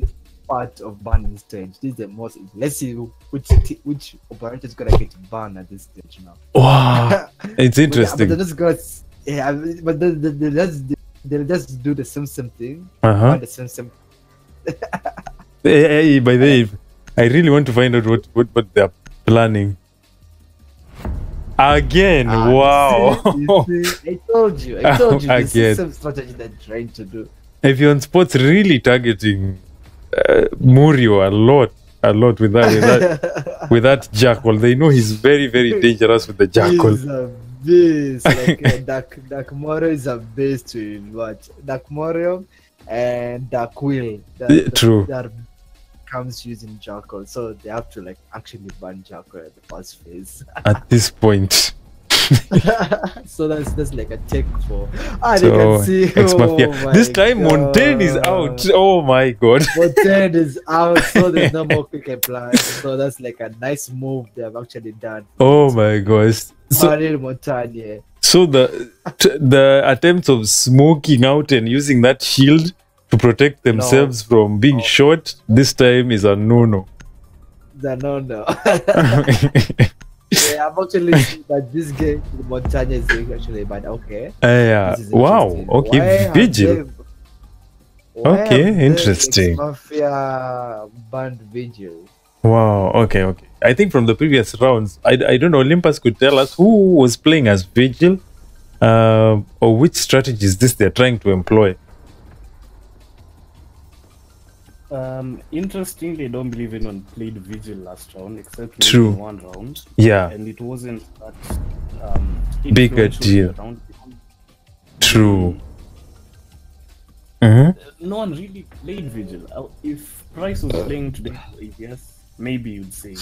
part of banning stage. This is the most. Let's see which operator is gonna get banned at this stage now. Wow, it's interesting. But they'll just do the same thing. Uh-huh. The same. Hey, by the way, I really want to find out what they're planning. Again, wow. You see, I told you. This is the same strategy they're trying to do. Avion Sports really targeting Murio a lot with that jackal. They know he's very, very dangerous with the jackal. He's a beast. Like Dark Mario is a beast to watch. Dark Mario and Dark Will. True. That comes using jackal, so they have to like actually ban jackal at the first phase. At this point. So that's like a take for. So, you can see. ExE Mafia. This time Montaigne is out. Oh my god. Montaigne is out, so there's no more quick apply. So that's like a nice move they have actually done. Oh my gosh. So Montaigne. So the attempts of smoking out and using that shield to protect themselves from being shot this time is a no-no. The no-no. Yeah, I'm actually seeing that this game, Montaigne is doing actually bad. Okay. Yeah. Wow. Okay. Vigil. Okay. Interesting. ExE Mafia banned Vigil. Wow. Okay. I think from the previous rounds, I don't know. Olympus could tell us who was playing as Vigil, or which strategies they're trying to employ. Interestingly, I don't believe anyone played Vigil last round except True. in one round. Yeah. And it wasn't that big a deal. True. No one really played Vigil. If Price was playing today, yes, maybe you'd say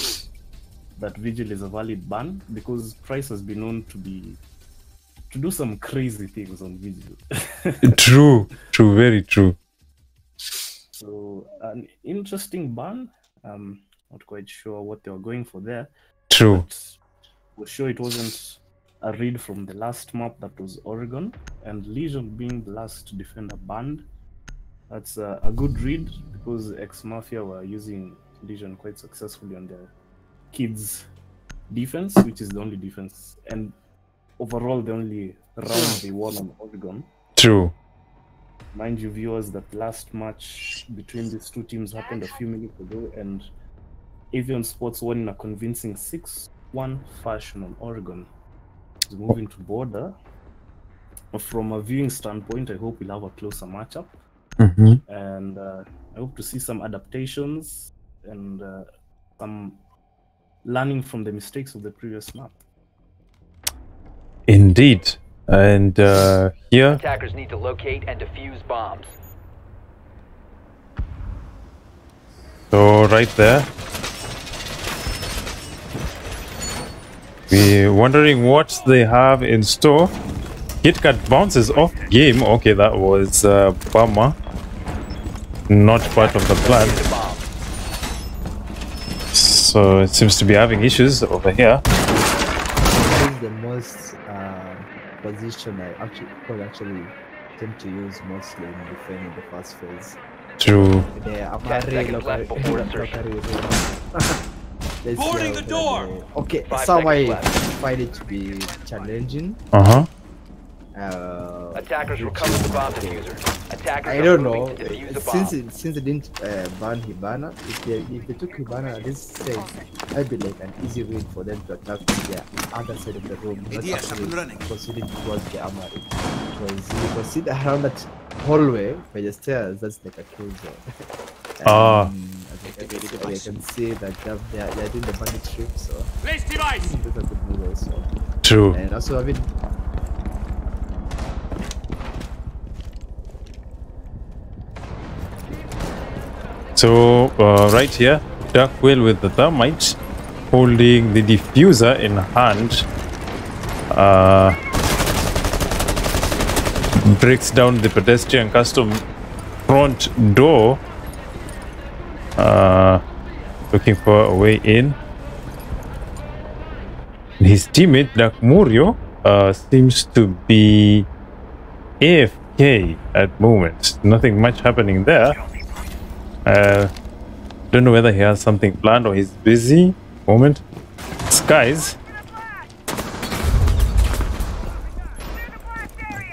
that Vigil is a valid ban because Price has been known to do some crazy things on Vigil. True, very true. So an interesting ban. Not quite sure what they were going for there. True. But we're sure it wasn't a read from the last map that was Oregon, and Legion being the last defender banned. That's a good read because ExE Mafia were using Legion quite successfully on their kids' defense, which is the only defense, and overall the only round they won on Oregon. True. Mind you, viewers, that last match between these two teams happened a few minutes ago, and Avion Sports won in a convincing 6-1 fashion on Oregon. It's moving to border. From a viewing standpoint, I hope we'll have a closer matchup. And I hope to see some adaptations and some learning from the mistakes of the previous map. Indeed. And here attackers need to locate and defuse bombs. So right there, we're wondering what they have in store. KitKat bounces off game. Okay, that was bummer. Not part of the plan. So it seems to be having issues over here. That is the most position I actually tend to use mostly in defending the first phase. True. Boarding the door! Okay, some I find it to be challenging. Attackers recovered the bomb diffuser. Attackers I don't know. to defuse the bomb. Since they didn't ban Hibana, if they took Hibana at this stage, might be like an easy win for them to attack the other side of the room, not actually proceeding towards the armory. Because you can see that around that hallway by the stairs, that's like a kill zone. As I can see that they're doing the bandit trip, so Place device. that's a good move also. True. And also, I mean, So right here, Dark Whale with the thermite holding the diffuser in hand. Breaks down the pedestrian custom front door. Looking for a way in. His teammate Dark Murio seems to be AFK at moment. Nothing much happening there. Don't know whether he has something planned or he's busy. Moment. Skies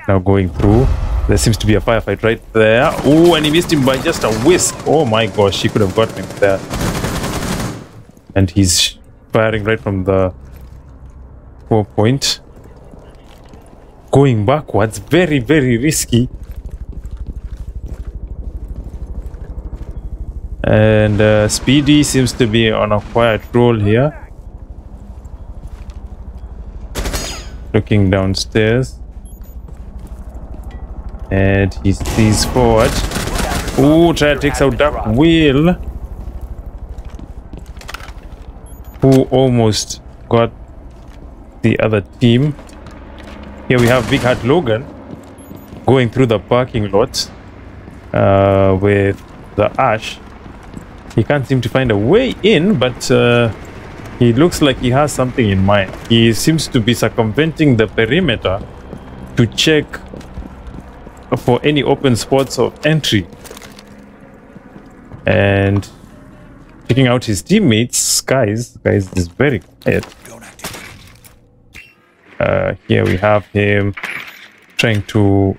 now going through. There seems to be a firefight right there. Oh, and he missed him by just a whisk. Oh my gosh, he could have gotten him there. And he's firing right from the 4-point. Going backwards, very, very risky. And Speedy seems to be on a quiet roll here. Looking downstairs. And he sees forward. Ooh, Triad takes out Dark Whale, who almost got the other team. Here we have Big Hat Logan going through the parking lot with the Ash. He can't seem to find a way in, but he looks like he has something in mind. He seems to be circumventing the perimeter to check for any open spots of entry. And checking out his teammates, Skies is very quiet. Here we have him trying to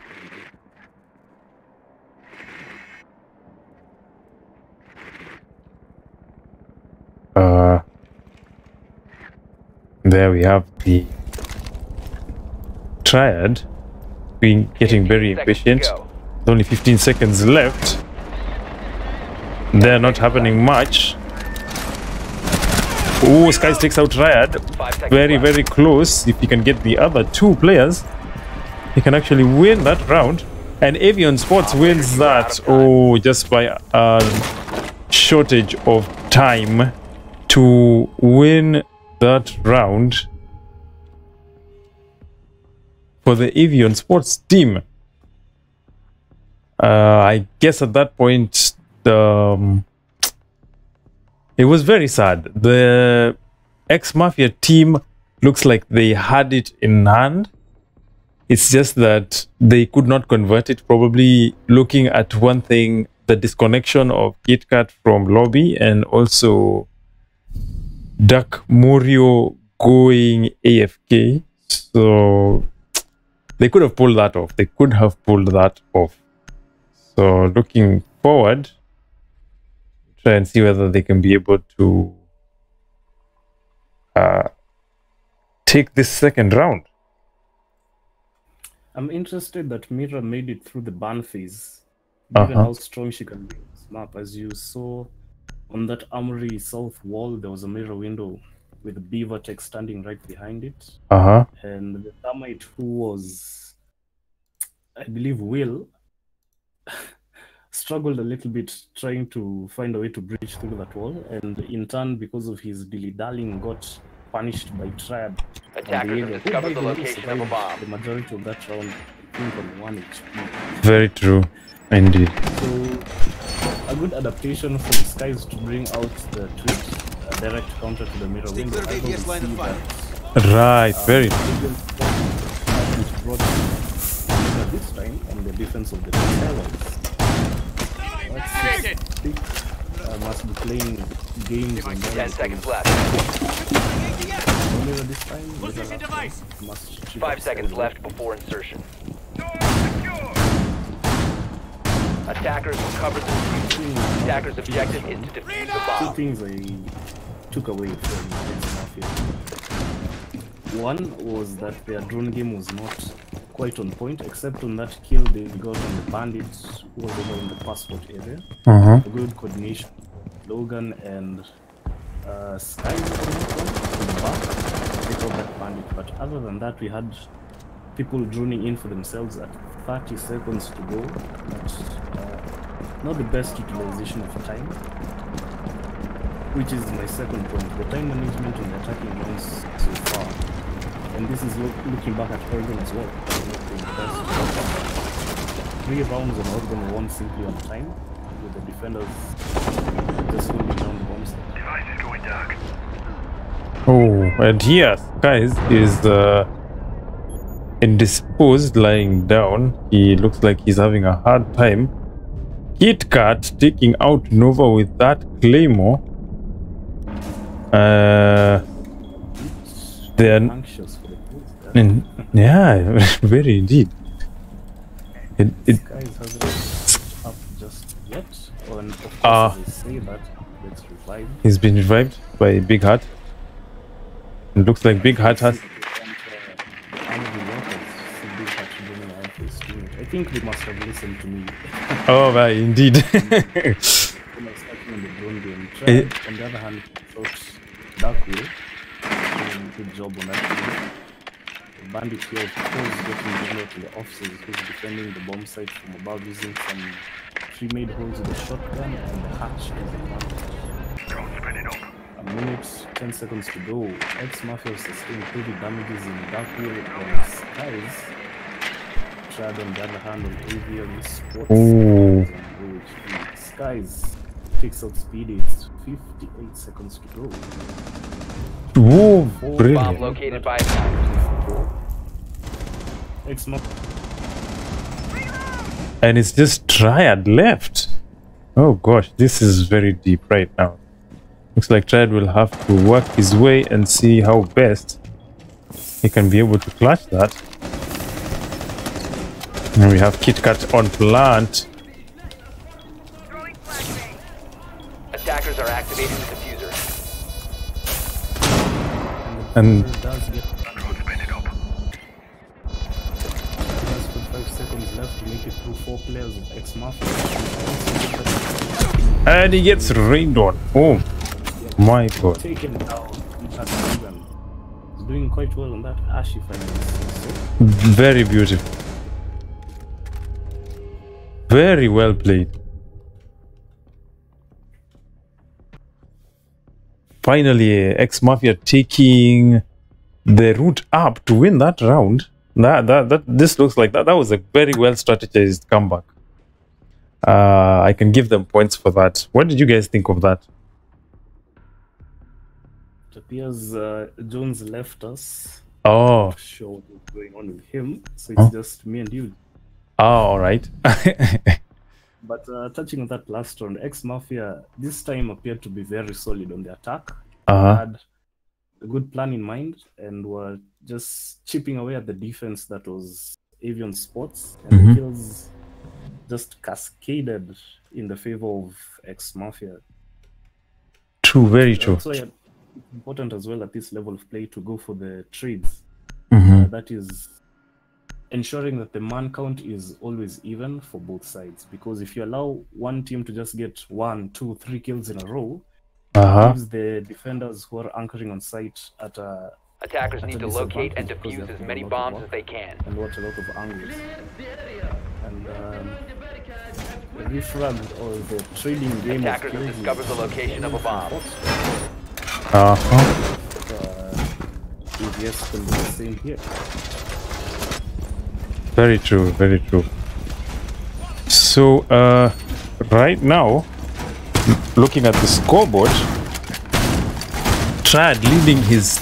there we have the Triad getting very impatient. There's only 15 seconds left. They're not happening much. Oh, Skies takes out Triad. Very, very close. If he can get the other two players, he can actually win that round. And Avion Sports wins that. Oh, just by a shortage of time to win that round for the Avion Sports team. I guess at that point, it was very sad. The ExE Mafia team looks like they had it in hand. It's just that they could not convert it, probably looking at one thing, the disconnection of KitKat from lobby, and also Dark Murio going AFK. So they could have pulled that off. So looking forward, try and see whether they can be able to take this second round. I'm interested that Mira made it through the ban phase. Given how strong she can be in this map. As you saw on that Armory south wall, there was a mirror window with Beaver Tech standing right behind it. And the Thermite, who was, I believe, Will, struggled a little bit trying to find a way to breach through that wall, and in turn, because of his dilly-dallying, got punished by Triad. Attackers have discovered the location of a bomb. The majority of that round, I think, on 1 HP. Very true, indeed. So, a good adaptation from Skies to bring out the trick, a direct counter to the mirror window. Right, very Which brought this time on the defense of the Tyrants. Must be playing games on 10 seconds left. This time, Position device. 5 seconds left before insertion. Attackers will cover the defuse. Attackers' objective is to defuse the Two bomb. things I took away from ExE Mafia. One was that their drone game was not quite on point, except on that kill they got on the bandits who was over in the passport area. The good coordination, Logan and Sky in the back, they got that bandit. But other than that, we had people droning in for themselves at 30 seconds to go. But not the best utilization of time, which is my second point. The time management on the attacking rounds so far. And this is looking back at Oregon as well. The best. 3 rounds on Oregon won simply on time, with the defenders just holding down the bombs. Device is going dark. Oh, and here, guys, is indisposed, lying down. He looks like he's having a hard time. Kit Kat taking out Nova with that Claymore. They're anxious for the kills. yeah, very indeed. Guys hasn't up just yet. And of course, as they say that gets revived. He's been revived by Big Hat. It looks like Big Hat has. I think they must have listened to me. Oh, right, indeed. On the other hand, shot Darkwheel. Good job on that. The bandit here, of course, getting down to the officers who's defending the bomb site from above using some pre-made holes with the shotgun, and the hatch is advantage. A minute, 10 seconds to go. ExE Mafia sustained heavy damages in Darkwheel and Skies. Trad on the other hand on Avion Sports. Skies takes out speed, it's 58 seconds to go. Whoa, brilliant. Bomb located by ExE Mafia. And it's just Triad left. Oh gosh, this is very deep right now. Looks like Triad will have to work his way and see how best he can be able to clutch that. And we have Kit Kat on plant. attackers are activating the diffuser. And and he gets rained on. Oh my god. Taken down. He's doing quite well on that Ash, if I may say so. Very beautiful. Very well played. Finally, ExE Mafia taking the route up to win that round. This looks like that was a very well strategized comeback. I can give them points for that. What did you guys think of that? It appears Jones left us. Oh, I'm not sure what's going on with him, so it's just me and you. Oh, all right. But touching on that last round, ExE Mafia this time appeared to be very solid on the attack. Had a good plan in mind and were just chipping away at the defense that was Avion Sports, and the kills just cascaded in the favor of ExE Mafia. True, very true. That's why it's important as well at this level of play to go for the trades. That is ensuring that the man count is always even for both sides, because if you allow one team to just get 1, 2, 3 kills in a row, gives the defenders who are anchoring on site at a attackers need to locate and defuse as many bombs as they can. And watch a lot of angles. And the refrag or the trading game attackers have discovered the location of a bomb. EVS can do the same here. Very true, very true. So, right now, looking at the scoreboard, Trad leading his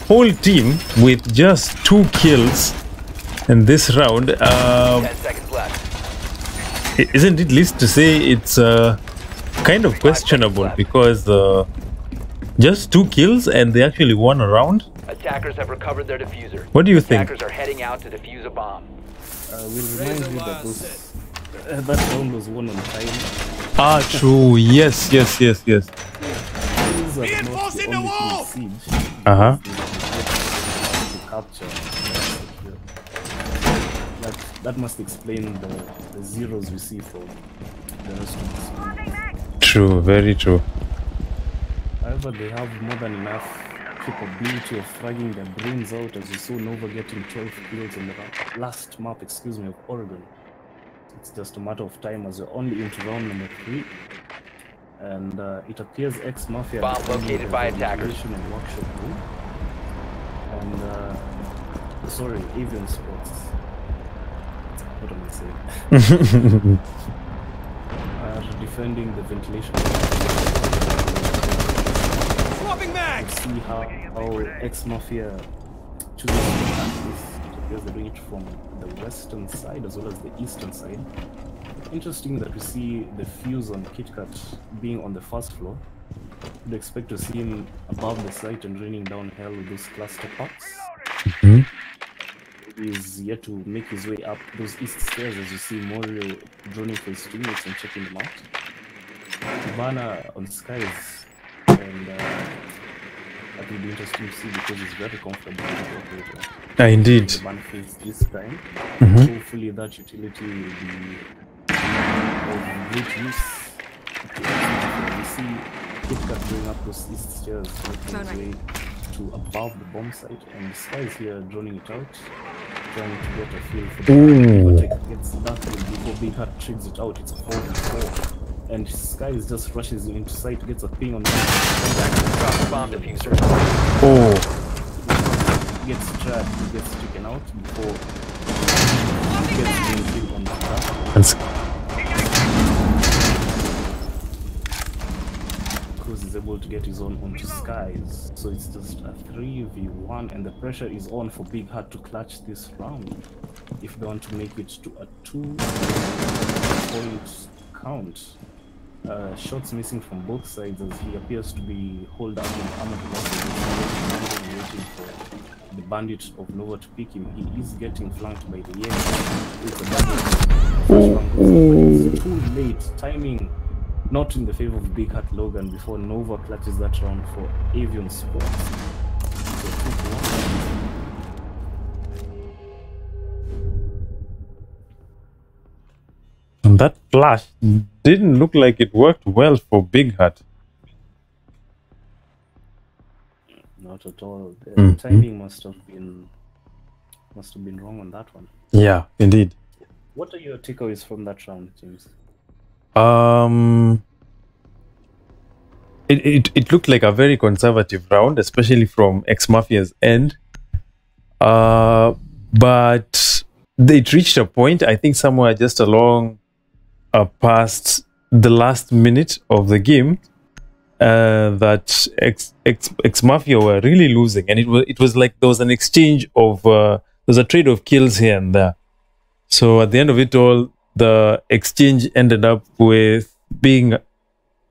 whole team with just 2 kills in this round. 10 seconds left. Isn't it least to say it's kind of questionable, because just 2 kills and they actually won a round? Attackers have recovered their diffuser. What do you think? Attackers are heading out to defuse a bomb. We'll remind you that that round was won on time. Ah, true. Yes. These are not Reinforcing the the only wall! thing siege. Uh-huh. To capture. That must explain the zeros we see from the rest of the squad. True, very true. However, they have more than enough capability of fragging their brains out, as you saw Nova getting 12 kills on the last map, of Oregon. It's just a matter of time as we're only into round number 3. And it appears ExE Mafia Bomb located by attackers. And workshop room. And sorry, Avion Sports. What am I saying? Are defending the ventilation. Swapping mags! See how ExE Mafia chooses to attack this. It appears they're doing it from the western side as well as the eastern side. Interesting that we see the fuse on KitKat being on the first floor. You'd expect to see him above the site and raining down hell with those cluster packs. He's yet to make his way up those east stairs as you see Morio droning for his teammates and checking them out. Ivana on skies, and that will be interesting to see because he's very comfortable with the operator. Indeed. The ban phase this time. Hopefully that utility will be of great use. We see KitKat going up those east stairs, making his way to above the bomb site, and Sky is here droning it out, trying to get a feel for the but gets that before Big Hat trigs it out. It's a 4-4, and Sky just rushes into sight, gets a ping on the Bomb diffuser. Gets trapped, he gets taken out before he gets being on the trap. Cruz is able to get his own onto Skies, so it's just a 3v1, and the pressure is on for Big Hat to clutch this round if they want to make it to a 2-point count. Shots missing from both sides as he appears to be holed up in armored losses, waiting for the bandit of Nova to pick him. He is getting flanked by the Yen. It's a bandit. It's too late. Timing not in the favor of Big Hat Logan before Nova clutches that round for Avion Sports. So 2-1. And that flash didn't look like it worked well for Big Hat. Not at all. The timing must have been wrong on that one. Yeah, indeed. What are your takeaways from that round, James? It looked like a very conservative round, especially from ExE Mafia's end. But it reached a point, I think somewhere just along past the last minute of the game, that ExE Mafia were really losing, and it was like there was an exchange of there was a trade of kills here and there. So at the end of it all, the exchange ended up with being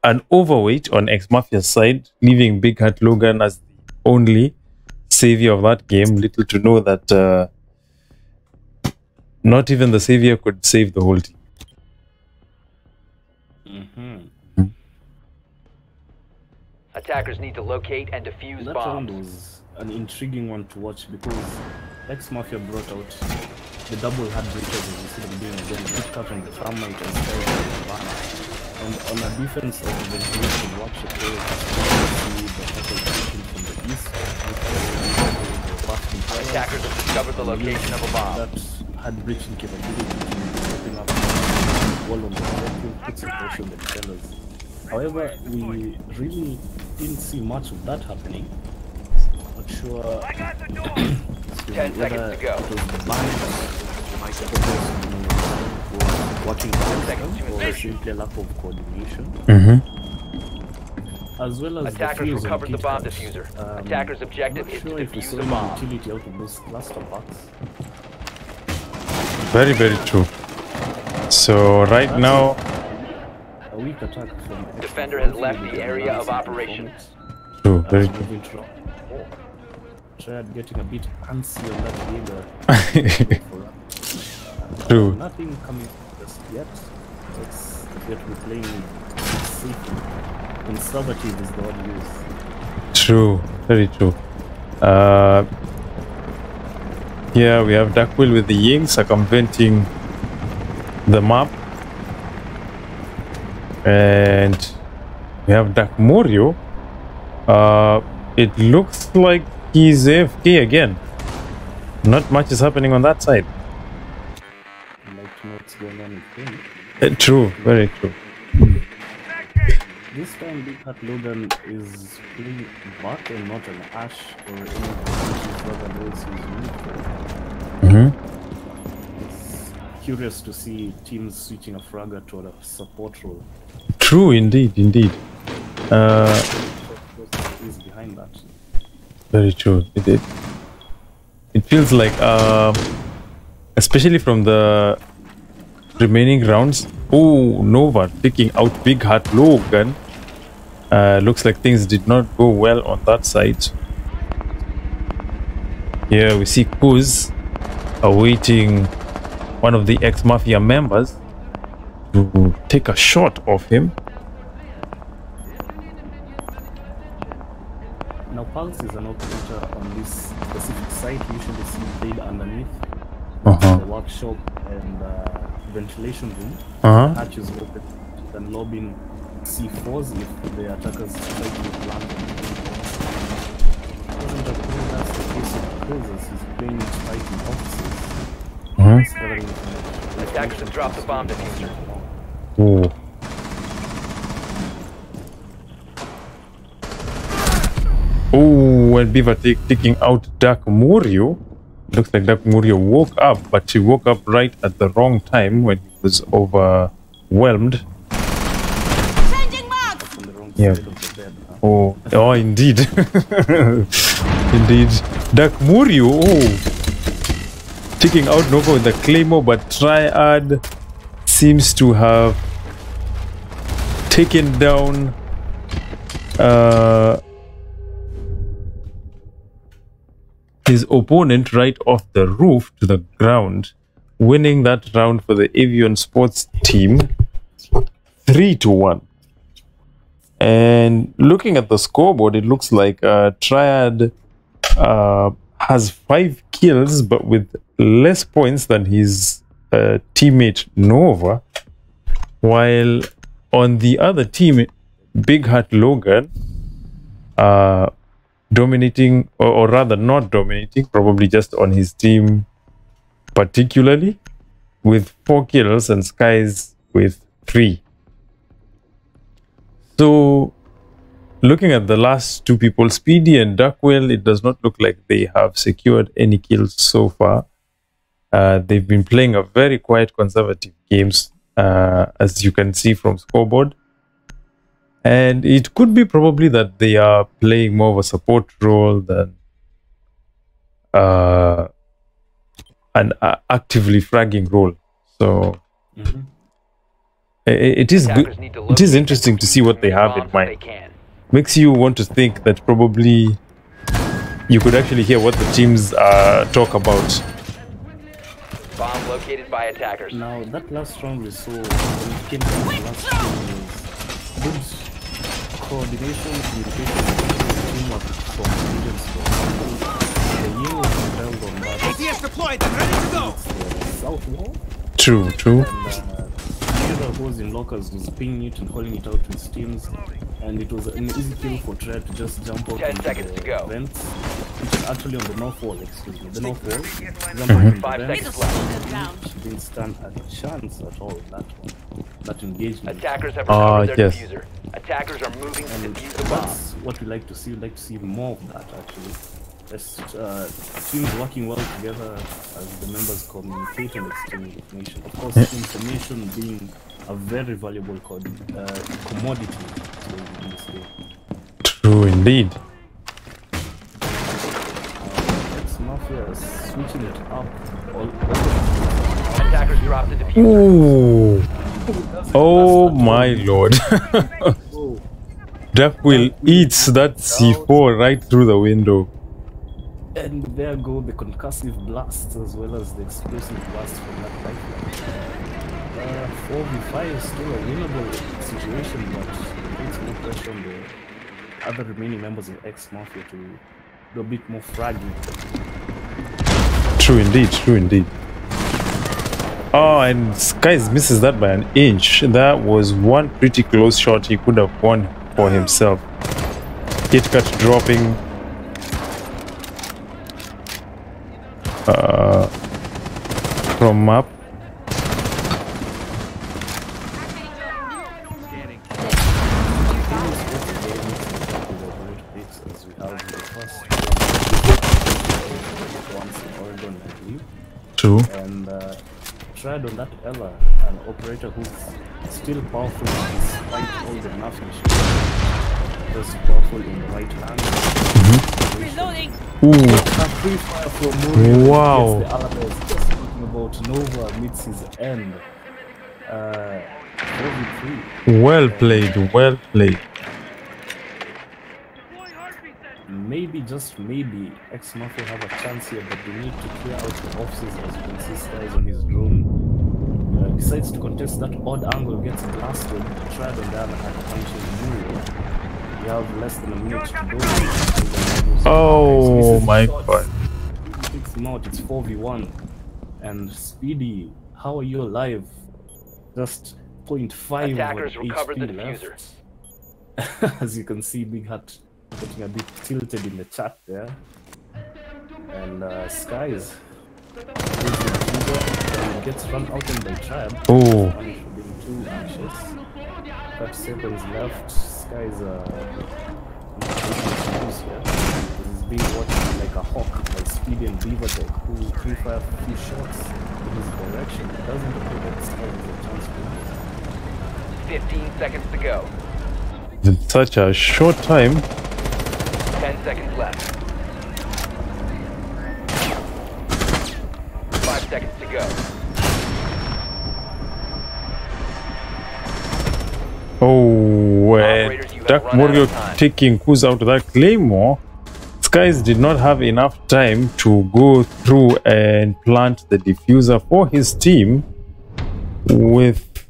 an overweight on ExE Mafia's side, leaving Big Hat Logan as the only savior of that game. Little to know that not even the savior could save the whole team. Attackers need to locate and defuse that bombs. round was an intriguing one to watch because ExE Mafia brought out the double hard breakers as you see them doing again, picked up on the Thermite and Sky and on a defense of the ventilation workshop there, you see the attackers from the east. Attackers have discovered the location of a bomb. That had breaching capability to open up wall on the objective, put some pressure on the defenders. However, we really didn't see much of that happening. Not sure 10 seconds to go. It was the band watching or simply a lack of coordination. As well as Attackers the recovered the bomb diffuser. Attackers' objective is to if we defuse saw the any bomb. utility out of those cluster packs. Very, very true. So right now, A weak attack from Defender has left the area of operations. true, very true. moving to tried getting a bit antsy on that leader. True. Nothing coming just yet. Let's get replaying safely. conservative is the word used. True, very true. Here we have Darkwill with the Ying circumventing the map. And we have Dark Morio. It looks like he's AFK again. Not much is happening on that side. I'd like to know what's going on with him. True, very true. This time Big Hat Logan is playing back and not an Ash or any other roles he's used. It's curious to see teams switching a fragger to a support role. True, indeed, indeed. Is behind that. Very true. It feels like, especially from the remaining rounds. Oh, Nova taking out Big Hat Logan. Looks like things did not go well on that side. Here we see Kuz awaiting one of the ExE Mafia members to take a shot of him. Now Pulse is an operator on this specific site, usually seen played underneath the workshop and ventilation room. Hatch is open, you can lob in C4s if the attackers try to plant them. Doesn't appear that's the case of Closers, he's playing it right in offices. Attackers have dropped the bomb diffuser. Oh. Oh, and Beaver taking out Dark Morio. Looks like Dark Morio woke up, but she woke up right at the wrong time when he was overwhelmed. Yeah. Oh, indeed. Indeed. Dark Morio, taking out Nova with the Claymore, but Triad seems to have taken down his opponent right off the roof to the ground, winning that round for the Avion sports team 3-1. And looking at the scoreboard, it looks like Triad has 5 kills, but with less points than his teammate Nova, while on the other team, Big Hat Logan dominating, or rather not dominating, probably just on his team particularly, with 4 kills, and Skies with 3. So, looking at the last 2 people, Speedy and Darkwell, it does not look like they have secured any kills so far. They've been playing a very quiet, conservative games, as you can see from scoreboard. And it could be probably that they are playing more of a support role than an actively fragging role. So it is good. It is interesting to see what they have in mind. Makes you want to think that probably you could actually hear what the teams talk about. Bomb located by attackers. Now that last round we saw, when it came to the last game, was good coordination, communication, teamwork from agents. The year was held on that. ATS deployed and ready to go. South wall. True, true. And who was in lockers was pinging it and calling it out to his teams, and it was an easy kill for Trey to just jump up 10 seconds to go. Vents, which is actually on the north wall, excuse me, the north wall. Jump up 5 seconds left. She didn't stand a chance at all in that engagement. Attackers have recovered their yes. diffuser. Attackers are moving to And defuse the bomb. that's what we like to see. We like to see more of that actually. As teams working well together as the members communicate and exchange information. Of course, information being a very valuable commodity in this game. True indeed. ExE Mafia is switching it up. Attackers dropped the diffuser. Ooh. Oh my lord. Darkwill eats that C4 right through the window. And there go the concussive blasts as well as the explosive blasts from that pipeline. 4v5 is still a winnable situation, but puts more pressure on the other remaining members of ExE Mafia to do a bit more fragging. True indeed, true indeed. Oh, and Skies misses that by an inch. That was one pretty close shot he could have won for himself. KitKat dropping. From map. True. And tried on that Ella, an operator who's still powerful despite all the nothing. Just powerful in the right hand. Reloading. Ooh. A free fire from Mourinho. Wow. The others. Just talking about Nova meets his end. 4v3. Well played, well played. Maybe, just maybe, ExE Mafia have a chance here, but they need to clear out the offices. As you can see, Skies on his drone decides to contest that odd angle, gets blasted, tried on the other hand, punches Mourinho. We have less than a minute to go. Oh my god. Takes him out, it's 4v1. And Speedy, how are you alive? Just 0.5 Attackers recovered the HP diffuser. left. As you can see, Big Hat getting a bit tilted in the chat there. And Skies gets run out on by Tribe. Oh. Being too anxious. 5 seconds left. Skies he's being watched like a hawk by Speedy and Beavertech, who pre-fire a few shots in his direction. It doesn't appear that Skies has a chance to win. 15 seconds to go. In such a short time. 10 seconds left. 5 seconds to go. Oh, Operators, you have Dark run out Warrior of time. taking Kuz out of that Claymore. Skies did not have enough time to go through and plant the diffuser for his team, with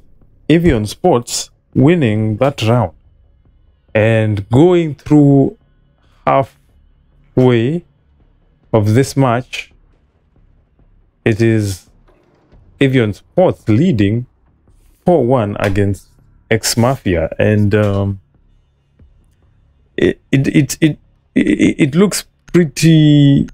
Avion Sports winning that round and going through halfway of this match. It is Avion Sports leading 4-1 against ExE Mafia, and it looks pretty.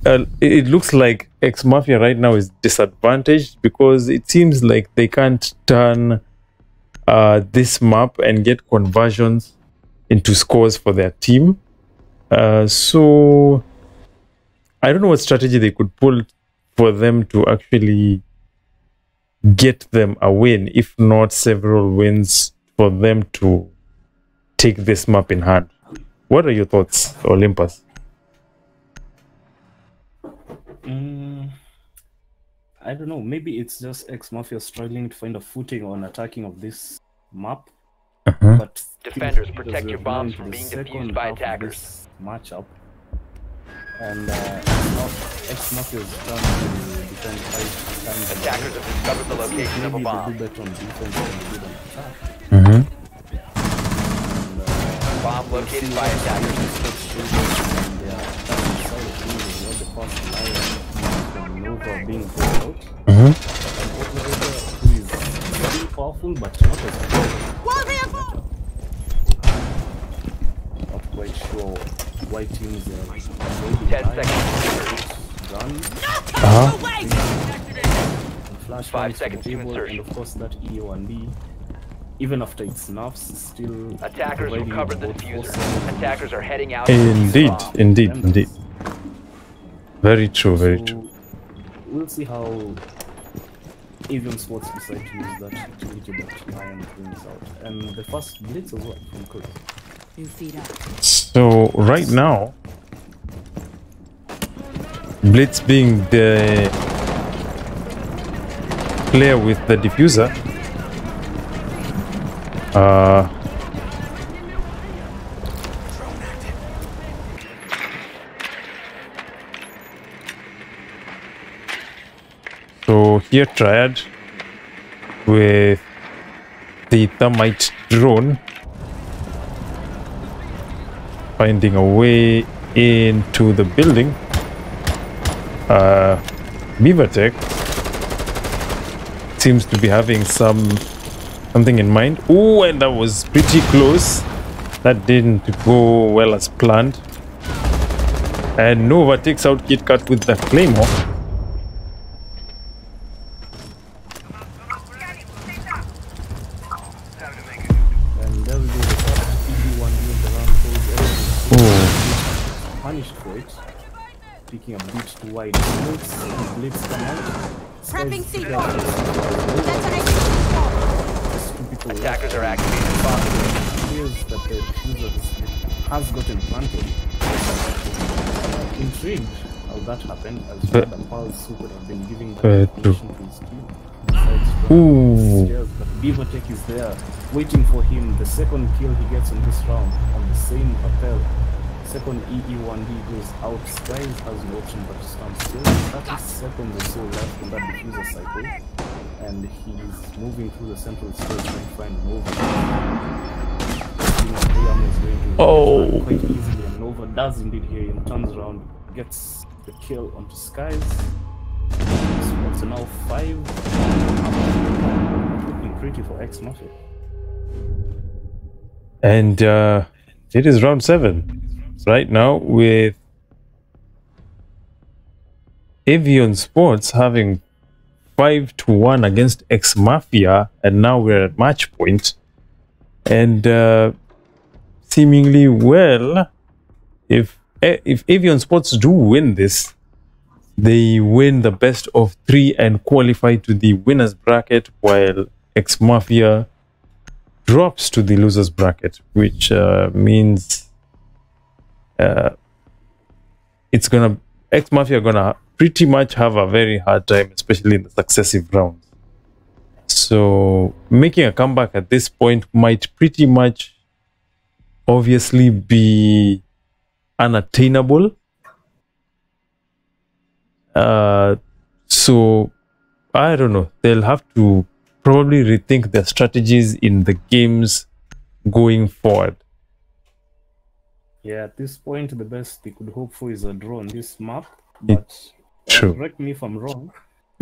It looks like ExE Mafia right now is disadvantaged because it seems like they can't turn this map and get conversions into scores for their team. So I don't know what strategy they could pull for them to actually get them a win, if not several wins, for them to take this map in hand. What are your thoughts, Olympus? I don't know. Maybe it's just ExE Mafia struggling to find a footing on attacking of this map. But Defenders, because protect we're your bombs going from to the being second defused by half of attackers. this matchup, and ExE Mafia is trying to defend 5 times. Attackers have discovered the location of a Maybe bomb. they do better on defense than they did on attack. Bomb located by attackers. Being pulled out. An operator who is very powerful but not as powerful. Not quite sure why teams are 10 seconds. gun. Flash 5 seconds to table, insertion. and of course that EO1D, even after its nerfs, is still Attackers providing recovered the about 4 diffuser. seconds. Attackers are heading out. to defuse the Indeed, bomb. indeed. Very true, very true. We'll see how Avion Sports decide to use that utility that Ryan brings out. And the first blitz as well from Kuz. So right now, Blitz being the player with the diffuser, so here Triad with the thermite drone, finding a way into the building. Beavertech seems to be having something in mind. Oh, and that was pretty close. That didn't go well as planned. And Nova takes out KitKat with the Claymore. And there we go. The first PG1 in the round Oh. punished for it. Picking a bit too wide. Blitz come out. Prepping Skies seatbelt. there. Detonating seatbelt. Two people Attackers are left. activated. Appears that the diffuser has gotten planted. Intrigued how that happened, as But- the pulse who could have been giving that But- information to his team. Besides Ooh. stairs, but Beavertech is there, waiting for him. The second kill he gets in this round on the same rappel. Second EE1D goes out. Skies has no option but to stand still. 30 seconds or so left in that diffuser cycle. And he's moving through the central stage trying to find Nova. Oh. Quite easily, and Nova does indeed hear him, turns around, gets the kill onto Skies. So now 5. Looking pretty for ExE Mafia. And it is round 7 right now, with Avion Sports having 5-1 against ExE Mafia, and now we're at match point. And seemingly, well, if Avion Sports do win this, they win the best of 3 and qualify to the winners bracket, while ExE Mafia drops to the losers bracket, which means it's gonna ExE Mafia gonna pretty much have a very hard time, especially in the successive rounds. So making a comeback at this point might pretty much obviously be unattainable. So I don't know, they'll have to probably rethink their strategies in the games going forward. Yeah, at this point, the best they could hope for is a draw on this map. But True. correct me if I'm wrong.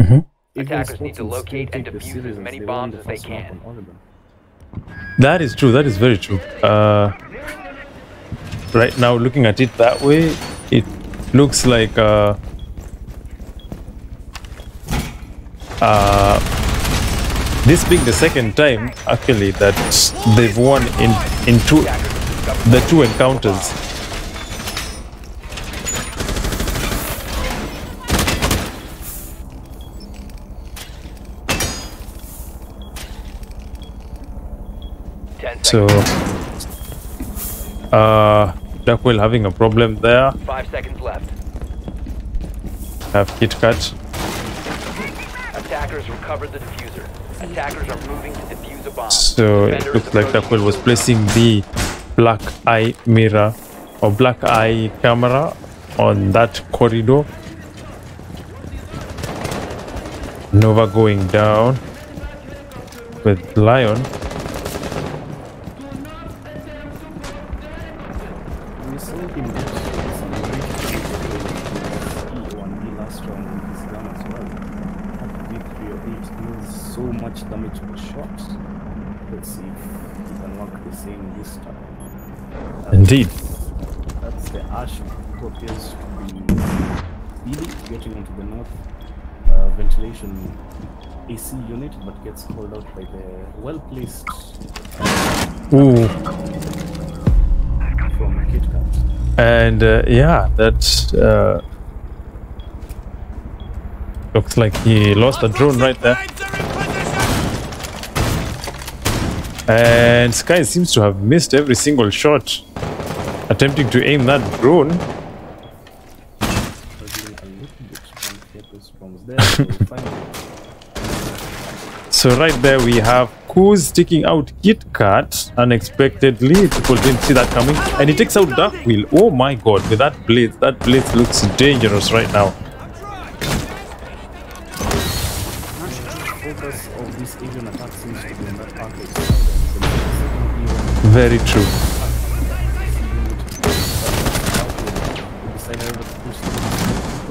Mhm. Attackers need to locate and defuse as many bombs as they can. That is true. That is very true. Right now, looking at it that way, it looks like this being the second time actually that they've won in the two encounters. So Duckwell having a problem there. 5 seconds left. Have KitKat. Attackers recovered the diffuser. Attackers are moving to defuse a bomb. So it Defender looks is like approaching Duckwell was you. placing the black eye mirror or black eye camera on that corridor. Nova going down with Lion. We saw him get some great E1B last round with his gun as well. That victory of it deals so much damage per shot. Let's see if he can work the same this time. Indeed. That's the Ash who appears to be speedy, getting onto the north ventilation AC unit, but gets called out by the well-placed Ooh. from KitKat. And yeah, that looks like he lost a drone right there. And Sky seems to have missed every single shot attempting to aim that drone. So right there we have Kuz taking out KitKat unexpectedly. People didn't see that coming. And he takes out Darkwheel. Oh my god, with that blade looks dangerous right now. focus of this Avion attack seems to be on that arcade. Very true.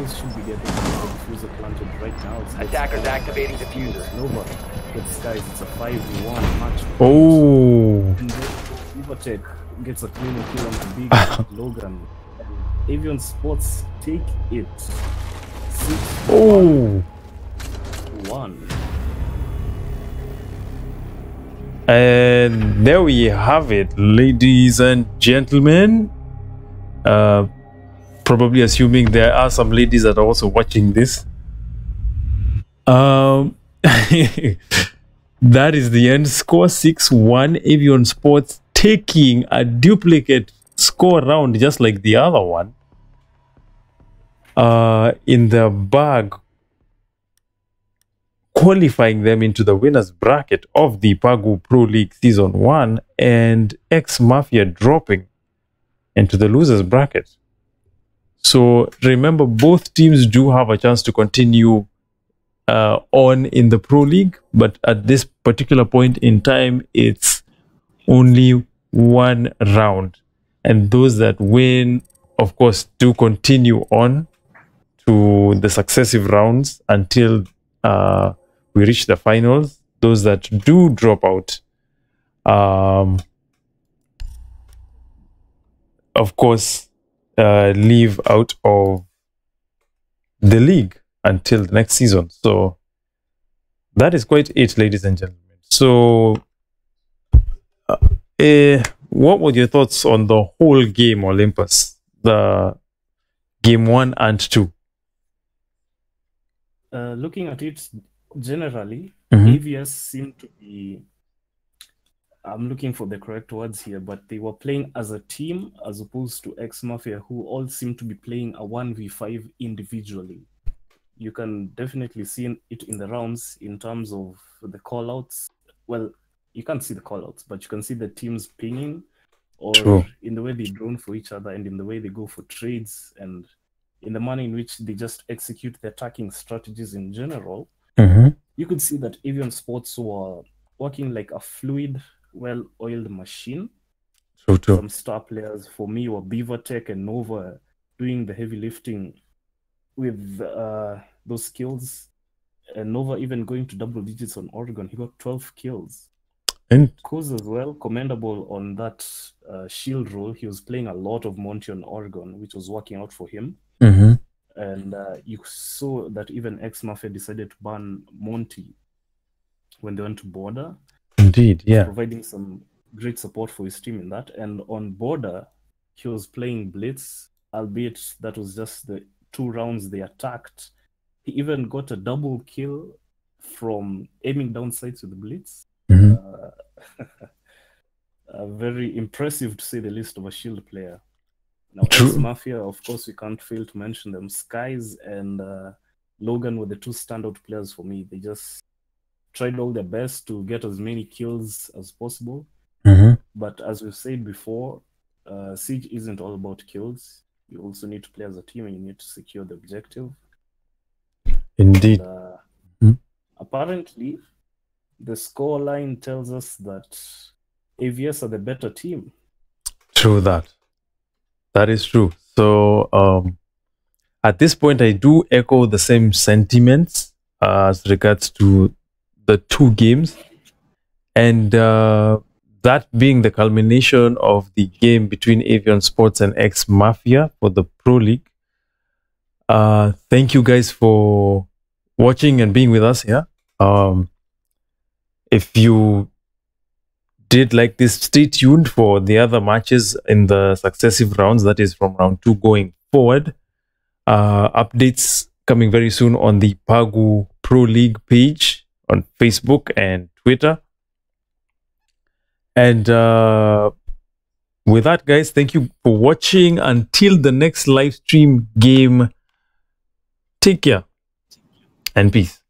Should be getting the diffuser planted right now. Attackers activating diffuser. Nova. It's guys, it's a 5v1 match. Oh. Livertech gets a clean kill on the big Logan. Avion Sports take it. 6-1. And there we have it, ladies and gentlemen. Probably assuming there are some ladies that are also watching this. That is the end score. 6-1. Avion Sports taking a duplicate score round just like the other one in the bag, qualifying them into the winners bracket of the PAGU Pro League Season 1, and ExE Mafia dropping into the losers bracket. So remember, both teams do have a chance to continue on in the Pro League, but at this particular point in time, it's only one round. And those that win, of course, do continue on to the successive rounds until we reach the finals. Those that do drop out, of course, leave out of the league until the next season. So that is quite it, ladies and gentlemen. So what were your thoughts on the whole game, Olympus? The game 1 and 2? Looking at it generally, AVS seemed to be, I'm looking for the correct words here, but they were playing as a team as opposed to ExE Mafia, who all seem to be playing a 1v5 individually. You can definitely see it in the rounds in terms of the callouts. Well, you can't see the callouts, but you can see the teams pinging, or in the way they drone for each other, and in the way they go for trades, and in the manner in which they just execute the attacking strategies in general. You could see that Avion Sports were working like a fluid, well-oiled machine. Some star players for me were Beavertech and Nova doing the heavy lifting with those skills. And Nova even going to double digits on Oregon. He got 12 kills. And Kuz as well, commendable on that shield role. He was playing a lot of Monty on Oregon, which was working out for him. And you saw that even ExE Mafia decided to ban Monty when they went to Border. Indeed, yeah. Providing some great support for his team in that. And on Border, he was playing Blitz, albeit that was just the 2 rounds they attacked. He even got a double kill from aiming down sights with the Blitz. Very impressive, to say the least, of a shield player. Now, ExE Mafia, of course, we can't fail to mention them. Skies and Logan were the 2 standout players for me. They just tried all their best to get as many kills as possible. But as we've said before, Siege isn't all about kills. You also need to play as a team, and you need to secure the objective. Indeed. And, apparently, the score line tells us that AVS are the better team. True that. That is true. So at this point, I do echo the same sentiments as regards to the 2 games. And that being the culmination of the game between Avion Sports and ExE Mafia for the Pro League. Thank you guys for watching and being with us here. If you did like this, stay tuned for the other matches in the successive rounds, that is from round 2 going forward. Updates coming very soon on the PAGU Pro League page on Facebook and Twitter. And with that, guys, thank you for watching. Until the next live stream game, take care and peace.